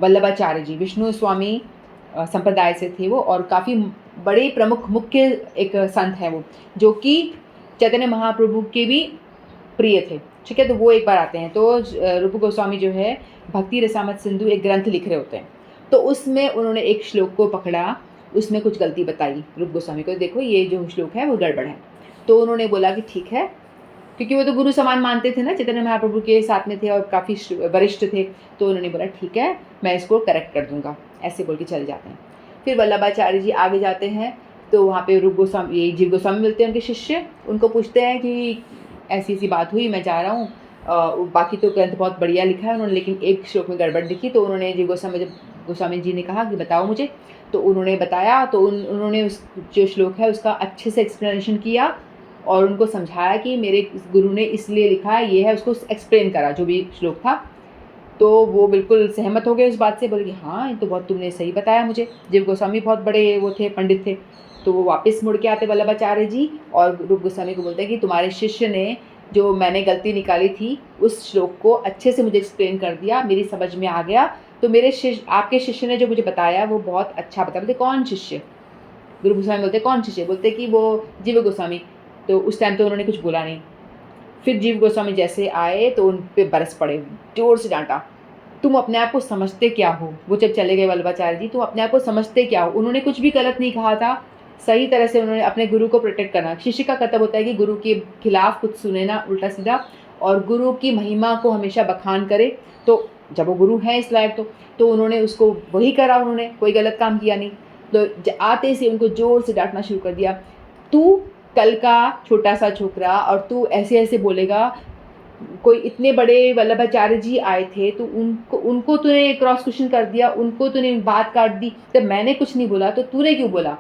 वल्लभाचार्य जी, विष्णु स्वामी संप्रदाय से थे वो, और काफ़ी बड़े प्रमुख मुख्य एक संत हैं वो, जो कि चैतन्य महाप्रभु के भी प्रिय थे। ठीक है, तो वो एक बार आते हैं, तो रूप गोस्वामी जो है भक्ति रसामृत सिंधु एक ग्रंथ लिख रहे होते हैं। तो उसमें उन्होंने एक श्लोक को पकड़ा, उसमें कुछ गलती बताई रूप गोस्वामी को, देखो ये जो श्लोक है वो गड़बड़ है। तो उन्होंने बोला कि ठीक है, क्योंकि वो तो गुरु समान मानते थे ना, चैतन्य महाप्रभु के साथ में थे और काफ़ी वरिष्ठ थे। तो उन्होंने बोला ठीक है मैं इसको करेक्ट कर दूंगा, ऐसे बोल के चले जाते हैं। फिर वल्लभाचार्य जी आगे जाते हैं, तो वहाँ पे रूप गोस्वामी, जीव गोस्वामी मिलते हैं उनके शिष्य, उनको पूछते हैं कि ऐसी ऐसी बात हुई, मैं जा रहा हूँ, बाकी तो ग्रंथ बहुत बढ़िया लिखा है उन्होंने, लेकिन एक श्लोक में गड़बड़ लिखी। तो उन्होंने जीव गोस्वामी, जब गोस्वामी जी ने कहा कि बताओ मुझे, तो उन्होंने बताया। तो उन्होंने उस जो श्लोक है उसका अच्छे से एक्सप्लेनेशन किया और उनको समझाया कि मेरे गुरु ने इसलिए लिखा है, ये है, उसको एक्सप्लेन करा जो भी श्लोक था। तो वो बिल्कुल सहमत हो गए उस बात से, बोले कि हाँ ये तो बहुत तुमने सही बताया मुझे। जीव गोस्वामी बहुत बड़े वो थे, पंडित थे। तो वो वापस मुड़ के आते वल्लभाचार्य जी और रूप गोस्वामी को बोलते हैं कि तुम्हारे शिष्य ने जो मैंने गलती निकाली थी उस श्लोक को अच्छे से मुझे एक्सप्लेन कर दिया, मेरी समझ में आ गया। तो मेरे शिष्य, आपके शिष्य ने जो मुझे बताया वो बहुत अच्छा बताया। बोलते कौन शिष्य? गुरु गोस्वामी बोलते कौन शिष्य? बोलते कि वो जीव गोस्वामी। तो उस टाइम तो उन्होंने कुछ बोला नहीं। फिर जीव गोस्वामी जैसे आए तो उन पे बरस पड़े, जोर से डांटा, तुम अपने आप को समझते क्या हो? वो जब चले गए वल्लभाचार्य जी, तुम अपने आप को समझते क्या हो? उन्होंने कुछ भी गलत नहीं कहा था, सही तरह से उन्होंने अपने गुरु को प्रोटेक्ट करना। शिष्य का कर्तव्य होता है कि गुरु के खिलाफ कुछ सुने ना उल्टा सीधा, और गुरु की महिमा को हमेशा बखान करे। तो जब वो गुरु हैं इस लायक तो उन्होंने उसको वही करा, उन्होंने कोई गलत काम किया नहीं। तो आते से उनको जोर से डांटना शुरू कर दिया, तू कल का छोटा सा छोकरा और तू ऐसे ऐसे बोलेगा। कोई इतने बड़े वल्लभाचार्य जी आए थे तो उनको उनको तूने क्रॉस क्वेश्चन कर दिया, उनको तूने बात काट दी। जब मैंने कुछ नहीं बोला तो तूने क्यों बोला?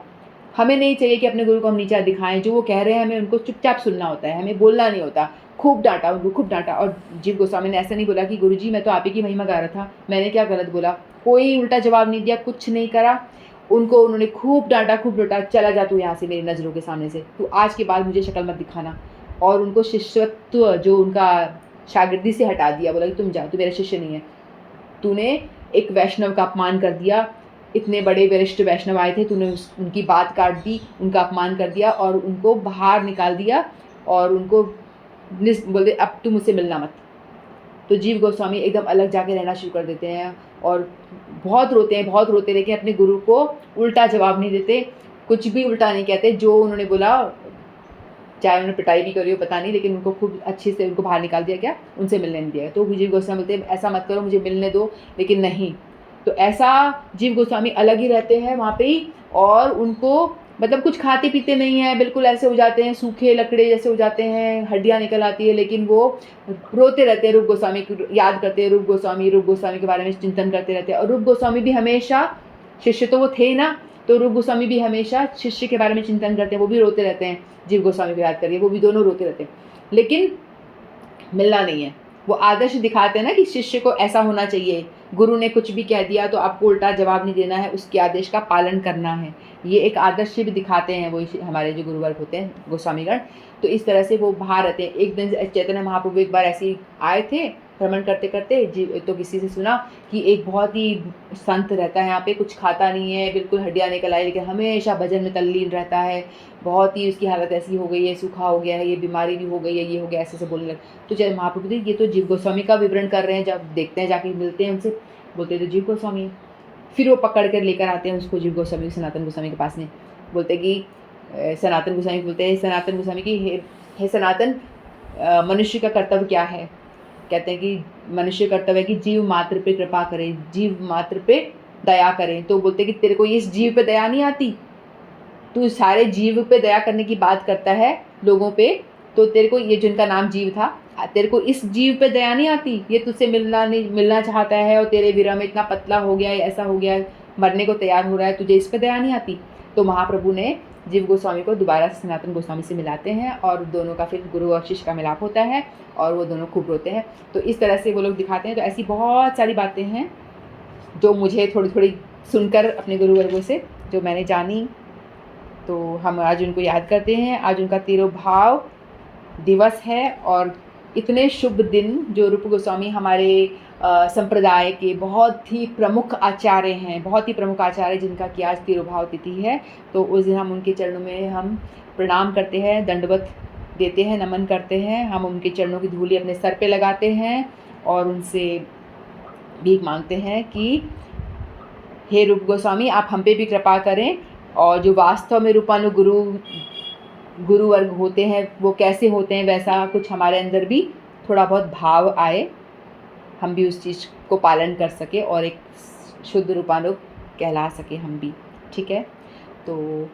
हमें नहीं चाहिए कि अपने गुरु को हम नीचा दिखाएं, जो वो कह रहे हैं हमें उनको चुपचाप सुनना होता है, हमें बोलना नहीं होता। खूब डांटा उनको, खूब डांटा। और जीव गोस्वामी ने ऐसा नहीं बोला कि गुरुजी मैं तो आप ही की महिमा गा रहा था, मैंने क्या गलत बोला? कोई उल्टा जवाब नहीं दिया, कुछ नहीं करा। उनको उन्होंने खूब डांटा, खूब डांटा, चला जा तू यहाँ से मेरी नज़रों के सामने से, तू आज के बाद मुझे शक्ल मत दिखाना। और उनको शिष्यत्व जो उनका शागिर्दी से हटा दिया, बोला कि तुम जा, तू मेरा शिष्य नहीं है। तूने एक वैष्णव का अपमान कर दिया, इतने बड़े वरिष्ठ वैष्णव आए थे, तूने उनकी बात काट दी, उनका अपमान कर दिया और उनको बाहर निकाल दिया और उनको बोलते अब तू मुझसे मिलना मत। तो जीव गोस्वामी एकदम अलग जाके रहना शुरू कर देते हैं और बहुत रोते हैं, बहुत रोते, लेकिन अपने गुरु को उल्टा जवाब नहीं देते, कुछ भी उल्टा नहीं कहते। जो उन्होंने बोला, चाहे उन्होंने पिटाई भी करी हो पता नहीं, लेकिन उनको खूब अच्छे से उनको बाहर निकाल दिया, क्या उनसे मिलने नहीं दिया। तो जीव गोस्वामी बोलते हैं ऐसा मत करो, मुझे मिलने दो, लेकिन नहीं। तो ऐसा जीव गोस्वामी अलग ही रहते हैं वहाँ पे ही, और उनको मतलब कुछ खाते पीते नहीं हैं, बिल्कुल ऐसे हो जाते हैं, सूखे लकड़े जैसे हो जाते हैं, हड्डियाँ निकल आती है, लेकिन वो रोते रहते हैं, रूप गोस्वामी को याद करते हैं, रूप गोस्वामी के बारे में चिंतन करते रहते हैं। और रूप गोस्वामी भी हमेशा, शिष्य तो वो थे ही ना, तो रूप गोस्वामी भी हमेशा शिष्य के बारे में चिंतन करते हैं, वो भी रोते रहते हैं, जीव गोस्वामी को याद करिए, वो भी दोनों रोते रहते हैं, लेकिन मिलना नहीं है। वो आदर्श दिखाते हैं ना कि शिष्य को ऐसा होना चाहिए, गुरु ने कुछ भी कह दिया तो आपको उल्टा जवाब नहीं देना है, उसके आदेश का पालन करना है। ये एक आदर्श भी दिखाते हैं वो हमारे जो गुरुवर्ग होते हैं गोस्वामीगण। तो इस तरह से वो बाहर रहते हैं। एक दिन चैतन्य महाप्रभु एक बार ऐसे ही आए थे भ्रमण करते करते, तो किसी से सुना कि एक बहुत ही संत रहता है यहाँ पे, कुछ खाता नहीं है, बिल्कुल हड्डियाँ निकल आई, लेकिन हमेशा भजन में तल्लीन रहता है, बहुत ही उसकी हालत ऐसी हो गई है, सूखा हो गया है, ये बीमारी भी हो गई है, ये हो गया, ऐसे से बोलने लगे। तो जब महाप्रभु जी ये तो जीव गोस्वामी का विवरण कर रहे हैं, जब देखते हैं जाके मिलते हैं उनसे, बोलते तो जीव गोस्वामी। फिर वो पकड़ कर लेकर आते हैं उसको जीव गोस्वामी, सनातन गोस्वामी के पास में, बोलते कि सनातन गोस्वामी बोलते हैं सनातन गोस्वामी की हे सनातन, मनुष्य का कर्तव्य क्या है? कहते हैं कि मनुष्य कर्तव्य है कि जीव मात्र पे कृपा करे, जीव मात्र पे दया करें। तो बोलते हैं कि तेरे को इस जीव पे दया नहीं आती, तू सारे जीव पे दया करने की बात करता है लोगों पे, तो तेरे को ये जिनका नाम जीव था, तेरे को इस जीव पे दया नहीं आती? ये तुझसे मिलना चाहता है और तेरे विरह में इतना पतला हो गया है, ऐसा हो गया है, मरने को तैयार हो रहा है, तुझे इस पे दया नहीं आती? तो महाप्रभु ने जीव गोस्वामी को दोबारा से सनातन गोस्वामी से मिलाते हैं और दोनों का फिर गुरु और शिष्य का मिलाप होता है और वो दोनों खूब रोते हैं। तो इस तरह से वो लोग दिखाते हैं। तो ऐसी बहुत सारी बातें हैं जो मुझे थोड़ी थोड़ी सुनकर अपने गुरुवर्गों से जो मैंने जानी, तो हम आज उनको याद करते हैं। आज उनका तिरुभाव दिवस है और इतने शुभ दिन, जो रूप गोस्वामी हमारे संप्रदाय के बहुत ही प्रमुख आचार्य हैं, बहुत ही प्रमुख आचार्य जिनका कि आज तिरुभाव तिथि है, तो उस दिन हम उनके चरणों में हम प्रणाम करते हैं, दंडवत देते हैं, नमन करते हैं। हम उनके चरणों की धूली अपने सर पे लगाते हैं और उनसे भीख मांगते हैं कि हे रूप गोस्वामी आप हम पे भी कृपा करें, और जो वास्तव में गुरुवर्ग होते हैं वो कैसे होते हैं, वैसा कुछ हमारे अंदर भी थोड़ा बहुत भाव आए, हम भी उस चीज़ को पालन कर सके और एक शुद्ध रूपानुग कहला सके हम भी। ठीक है। तो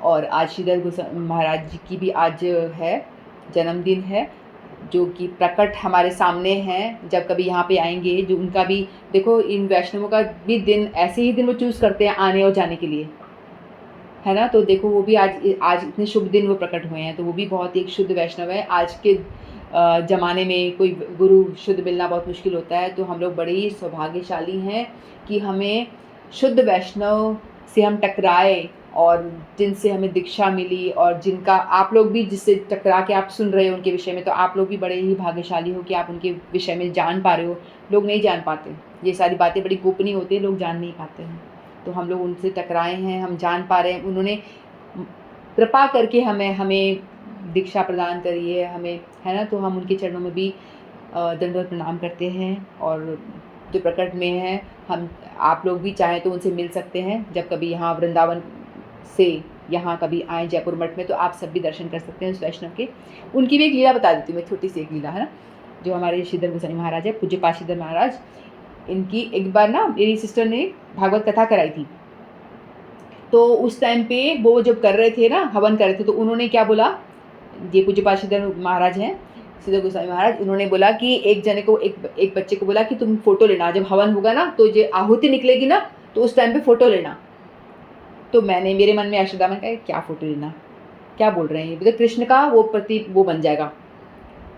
और आज श्रीधर महाराज जी की भी आज है जन्मदिन है। जो कि प्रकट हमारे सामने हैं, जब कभी यहाँ पे आएंगे, जो उनका भी देखो, इन वैष्णवों का भी दिन ऐसे ही दिन वो चूज़ करते हैं आने और जाने के लिए, है ना। तो देखो वो भी आज इतने शुभ दिन वो प्रकट हुए हैं, तो वो भी बहुत ही एक शुद्ध वैष्णव है। आज के ज़माने में कोई गुरु शुद्ध मिलना बहुत मुश्किल होता है, तो हम लोग बड़े ही सौभाग्यशाली हैं कि हमें शुद्ध वैष्णव से हम टकराए और जिनसे हमें दीक्षा मिली, और जिनका आप लोग भी जिससे टकरा के आप सुन रहे हो उनके विषय में, तो आप लोग भी बड़े ही भाग्यशाली हो कि आप उनके विषय में जान पा रहे हो। लोग नहीं जान पाते, ये सारी बातें बड़ी गोपनीय होती हैं, लोग जान नहीं पाते हैं। तो हम लोग उनसे टकराए हैं, हम जान पा रहे हैं, उन्होंने कृपा करके हमें दीक्षा प्रदान करी है हमें, है ना। तो हम उनके चरणों में भी दंडवत प्रणाम करते हैं, और जो प्रकट में है, हम आप लोग भी चाहें तो उनसे मिल सकते हैं। जब कभी यहाँ वृंदावन से यहाँ कभी आए जयपुर मठ में, तो आप सब भी दर्शन कर सकते हैं उस वैष्णव के। उनकी भी एक लीला बता देती हूँ मैं, छोटी सी एक लीला, है ना। जो हमारे श्रीधर गोस्वामी महाराज है, पूज्य पाशीधर महाराज, इनकी एक बार ना मेरी सिस्टर ने भागवत कथा कराई थी। तो उस टाइम पे वो जब कर रहे थे ना, हवन कर रहे थे, तो उन्होंने क्या बोला, ये पूज्य पाशीधर महाराज हैं, श्रीधर गोस्वामी महाराज, उन्होंने बोला कि एक जने को, एक बच्चे को बोला कि तुम फोटो लेना, जब हवन होगा ना, तो जो आहुति निकलेगी ना, तो उस टाइम पे फ़ोटो लेना। तो मेरे मन में यशोदा में कहा, क्या फ़ोटो लेना, क्या बोल रहे हैं ये, तो कृष्ण का वो बन जाएगा,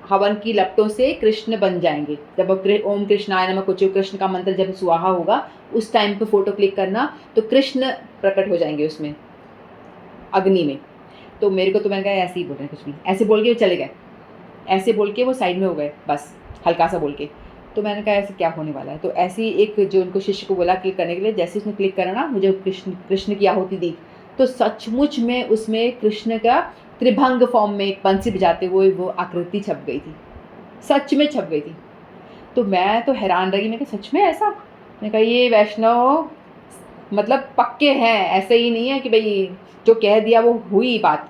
हवन की लपटों से कृष्ण बन जाएंगे। जब ओम कृष्णाय नमः कुछ कृष्ण का मंत्र जब सुहाहा होगा, उस टाइम पे फ़ोटो क्लिक करना, तो कृष्ण प्रकट हो जाएंगे उसमें अग्नि में। तो मेरे को तो मैंने कहा ऐसे ही बोल रहे हैं कुछ भी, ऐसे बोल के वो चले गए, ऐसे बोल के वो साइड में हो गए बस, हल्का सा बोल के। तो मैंने कहा ऐसे क्या होने वाला है। तो ऐसे ही एक जो उनको शिष्य को बोला क्लिक करने के लिए, जैसे उसने क्लिक करा ना, मुझे कृष्ण की आहुति दी, तो सचमुच में उसमें कृष्ण का त्रिभंग फॉर्म में एक बंसी बजाते हुए वो आकृति छप गई थी, सच में छप गई थी। तो मैं तो हैरान रही, मैं कहा सच में ऐसा। मैंने कहा ये वैष्णव मतलब पक्के हैं, ऐसे ही नहीं है कि भाई जो कह दिया वो हुई बात।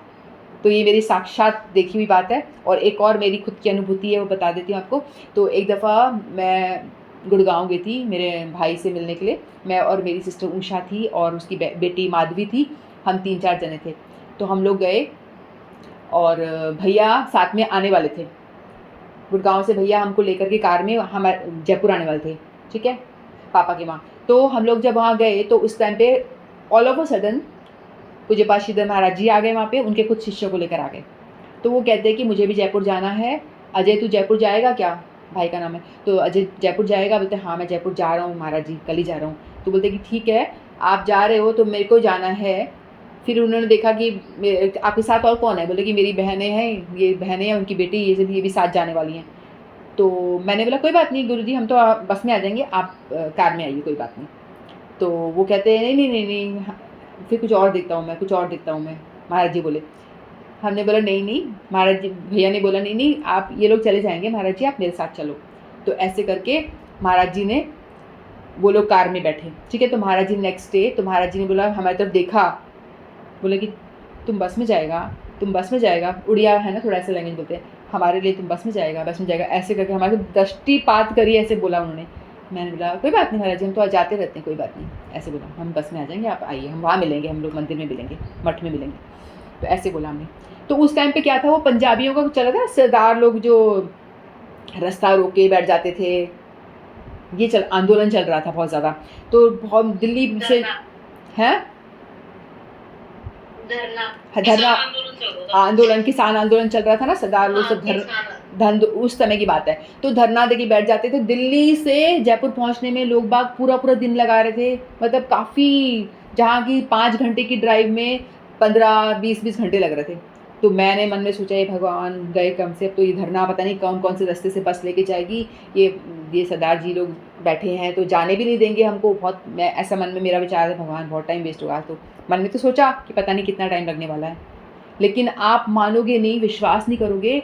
तो ये मेरी साक्षात देखी हुई बात है। और एक और मेरी खुद की अनुभूति है, वो बता देती हूँ आपको। तो एक दफ़ा मैं गुड़गांव गई थी मेरे भाई से मिलने के लिए, मैं और मेरी सिस्टर उषा थी और उसकी बेटी माधवी थी, हम 3-4 जने थे। तो हम लोग गए और भैया साथ में आने वाले थे, गुड़गांव से भैया हमको लेकर के कार में हमारे जयपुर आने वाले थे, ठीक है, पापा के वहाँ। तो हम लोग जब वहाँ गए, तो उस टाइम पे ऑल ऑफ अ सडन पूज्य पाशीधर महाराज जी आ गए वहाँ पे, उनके कुछ शिष्यों को लेकर आ गए। तो वो कहते हैं कि मुझे भी जयपुर जाना है, अजय तू जयपुर जाएगा क्या, भाई का नाम है। तो अजय जयपुर जाएगा, बोलते हाँ मैं जयपुर जा रहा हूँ महाराज जी, कल ही जा रहा हूँ। तो बोलते कि ठीक है आप जा रहे हो तो मेरे को जाना है। फिर उन्होंने देखा कि आपके साथ और कौन है, बोले कि मेरी बहनें हैं, ये बहनें हैं, उनकी बेटी, ये भी साथ जाने वाली हैं। तो मैंने बोला कोई बात नहीं गुरुजी, हम तो बस में आ जाएंगे, आप कार में आइए, कोई बात नहीं। तो वो कहते हैं नहीं, फिर कुछ और देखता हूँ मैं, महाराज जी बोले। हमने बोला नहीं, महाराज जी, भैया ने बोला नहीं आप, ये लोग चले जाएंगे महाराज जी, आप मेरे साथ चलो। तो ऐसे करके महाराज जी ने, वो लोग कार में बैठे, ठीक है। तो महाराज जी नेक्स्ट डे, तो महाराज जी ने बोला, हमारी तरफ देखा, बोले कि तुम बस में जाएगा, उड़िया है ना, थोड़ा ऐसा लैंग्वेज बोलते हैं हमारे लिए, तुम बस में जाएगा, ऐसे करके हमारे दृष्टिपात करी, ऐसे बोला उन्होंने। मैंने बोला कोई बात नहीं महाराज जी, हम तो जाते रहते हैं, कोई बात नहीं, ऐसे बोला, हम बस में आ जाएंगे, आप आइए, हम वहाँ मिलेंगे, हम लोग मंदिर में मिलेंगे, मठ में मिलेंगे। तो ऐसे बोला हमने। तो उस टाइम पे क्या था, वो पंजाबियों का चला था, सरदार लोग जो रास्ता रोक के बैठ जाते थे, ये आंदोलन चल रहा था बहुत ज़्यादा। तो बहुत दिल्ली से है धरना आंदोलन, किसान आंदोलन चल रहा था ना, सरदार लोग सब उस समय की बात है। तो धरना देके बैठ जाते थे। दिल्ली से जयपुर पहुंचने में लोग बाग पूरा दिन लगा रहे थे, मतलब काफ़ी, जहाँ की 5 घंटे की ड्राइव में 15-20 घंटे लग रहे थे। तो मैंने मन में सोचा ये भगवान गए कम से, अब तो ये धरना पता नहीं कौन से रास्ते से बस लेके जाएगी, ये सरदार जी लोग बैठे हैं तो जाने भी नहीं देंगे हमको। बहुत, मैं ऐसा मन में मेरा विचार है, भगवान बहुत टाइम वेस्ट होगा। तो मन में तो सोचा कि पता नहीं कितना टाइम लगने वाला है, लेकिन आप मानोगे नहीं, विश्वास नहीं करोगे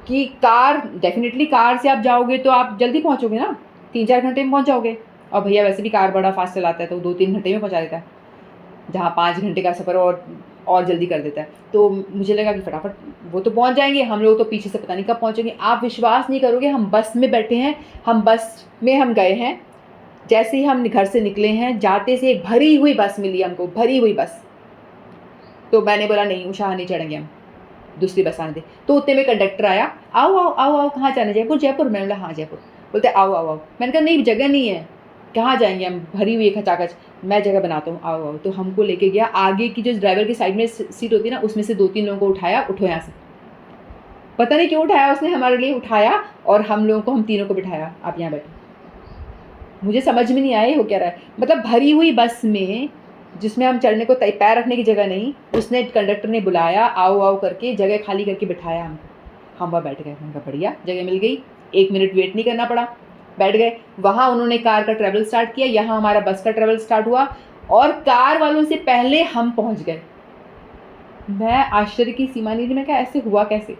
कि डेफिनेटली कार से आप जाओगे तो आप जल्दी पहुंचोगे ना, 3-4 घंटे में पहुंच जाओगे। और भैया वैसे भी कार बड़ा फास्ट चलाता है, तो 2-3 घंटे में पहुंचा देता है, जहाँ 5 घंटे का सफ़र और जल्दी कर देता है। तो मुझे लगा कि फटाफट वो तो पहुंच जाएंगे, हम लोग तो पीछे से पता नहीं कब पहुंचेंगे। आप विश्वास नहीं करोगे, हम बस में बैठे हैं, हम गए हैं, जैसे ही हम घर से निकले हैं, जाते से एक भरी हुई बस मिली हमको, भरी हुई बस। तो मैंने बोला नहीं उषा, नहीं चढ़ेंगे हम, दूसरी बस आने दे। तो उतने में कंडक्टर आया, आओ आओ आओ आओ, कहाँ जाना, जयपुर जयपुर। मैंने बोला हाँ जयपुर। बोलते आओ आओ आओ। मैंने कहा नहीं जगह नहीं है, कहाँ जाएंगे हम, भरी हुई है खचाखच, मैं जगह बनाता हूँ, आओ आओ। तो हमको लेके गया आगे की जो ड्राइवर की साइड में सीट होती है ना, उसमें से 2-3 लोगों को उठाया, उठो यहाँ से। पता नहीं क्यों उठाया उसने, हमारे लिए उठाया और हम लोगों को, हम तीनों को बिठाया, आप यहाँ बैठो। मुझे समझ में नहीं आया वो क्या रहा है, मतलब भरी हुई बस में जिसमें हम चढ़ने को पैर रखने की जगह नहीं, उसने कंडक्टर ने बुलाया आओ आओ करके, जगह खाली करके बिठाया हमको। हम वहाँ बैठ गए, हमको बढ़िया जगह मिल गई, 1 मिनट वेट नहीं करना पड़ा, बैठ गए। वहाँ उन्होंने कार का ट्रैवल स्टार्ट किया, यहाँ हमारा बस का ट्रैवल स्टार्ट हुआ और कार वालों से पहले हम पहुँच गए। मैं आश्चर्य की सीमा नहीं थी, मैं क्या ऐसे हुआ कैसे।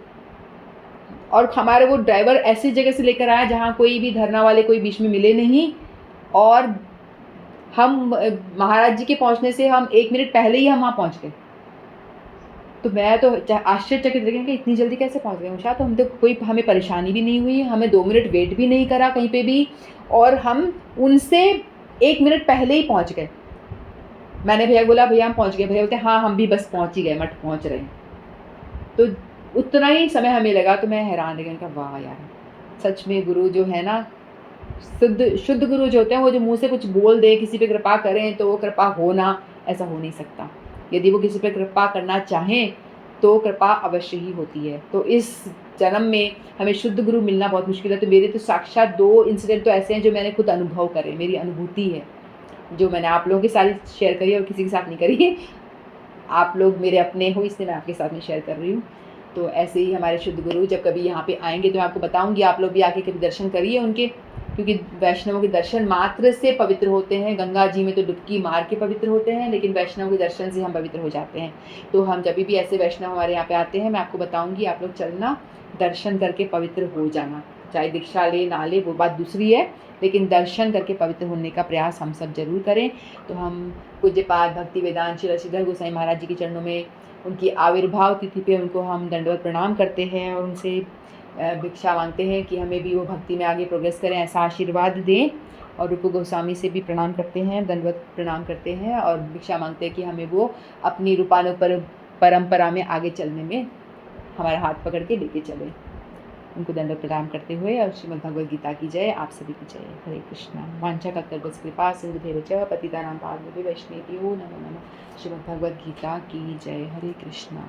और हमारे वो ड्राइवर ऐसी जगह से लेकर आया जहाँ कोई भी धरना वाले कोई बीच में मिले नहीं, और हम महाराज जी के पहुंचने से हम 1 मिनट पहले ही हम वहाँ पहुंच गए। तो मैं तो आश्चर्यचकित रह गई कि इतनी जल्दी कैसे पहुंच गए उषा। तो हम तो कोई हमें परेशानी भी नहीं हुई, हमें 2 मिनट वेट भी नहीं करा कहीं पे भी, और हम उनसे 1 मिनट पहले ही पहुंच गए। मैंने भैया बोला भैया हम पहुंच गए, भैया बोलते हाँ हम भी बस पहुंच ही गए, मठ पहुंच रहे हैं। तो उतना ही समय हमें लगा। तो मैं हैरान रह गई, कहा वाह यार, सच में गुरु जो है ना, शुद्ध गुरु जो होते हैं, वो जो मुंह से कुछ बोल दे, किसी पे कृपा करें तो वो कृपा होना, ऐसा हो नहीं सकता। यदि वो किसी पे कृपा करना चाहें तो कृपा अवश्य ही होती है। तो इस जन्म में हमें शुद्ध गुरु मिलना बहुत मुश्किल है। तो मेरे तो साक्षात 2 इंसिडेंट तो ऐसे हैं जो मैंने खुद अनुभव करे, मेरी अनुभूति है, जो मैंने आप लोगों के साथ शेयर करी और किसी के साथ नहीं करी। आप लोग मेरे अपने हो, इसलिए मैं आपके साथ में शेयर कर रही हूँ। तो ऐसे ही हमारे शुद्ध गुरु जब कभी यहाँ पे आएंगे तो मैं आपको बताऊँगी, आप लोग भी आके कभी दर्शन करिए उनके, क्योंकि वैष्णवों के दर्शन मात्र से पवित्र होते हैं। गंगा जी में तो डुबकी मार के पवित्र होते हैं, लेकिन वैष्णव के दर्शन से हम पवित्र हो जाते हैं। तो हम जब भी ऐसे वैष्णव हमारे यहाँ पे आते हैं, मैं आपको बताऊँगी, आप लोग चलना, दर्शन करके पवित्र हो जाना। चाहे दीक्षा ले ना ले वो बात दूसरी है, लेकिन दर्शन करके पवित्र होने का प्रयास हम सब जरूर करें। तो हम पूज्यपाद भक्ति वेदांत श्री श्रीधर गोसाई महाराज जी के चरणों में, उनकी आविर्भाव तिथि पे उनको हम दंडवत प्रणाम करते हैं और उनसे भिक्षा मांगते हैं कि हमें भी वो भक्ति में आगे प्रोग्रेस करें, ऐसा आशीर्वाद दें। और रूप गोस्वामी से भी प्रणाम करते हैं, दंडवत प्रणाम करते हैं और भिक्षा मांगते हैं कि हमें वो अपनी रूपानुपर परंपरा में आगे चलने में हमारा हाथ पकड़ के लेके चले। उनको दंडवत प्रणाम करते हुए और श्रीमद् भगवद गीता की जय, आप सभी की जय। हरे कृष्णा। वांछा कल्पतरुभ्यश्च कृपा सिंधुभ्येव च पतितानां पावनेभ्यो वैष्णवेभ्यो नमो नमः। श्रीमद् भगवद गीता की जय। हरे कृष्णा।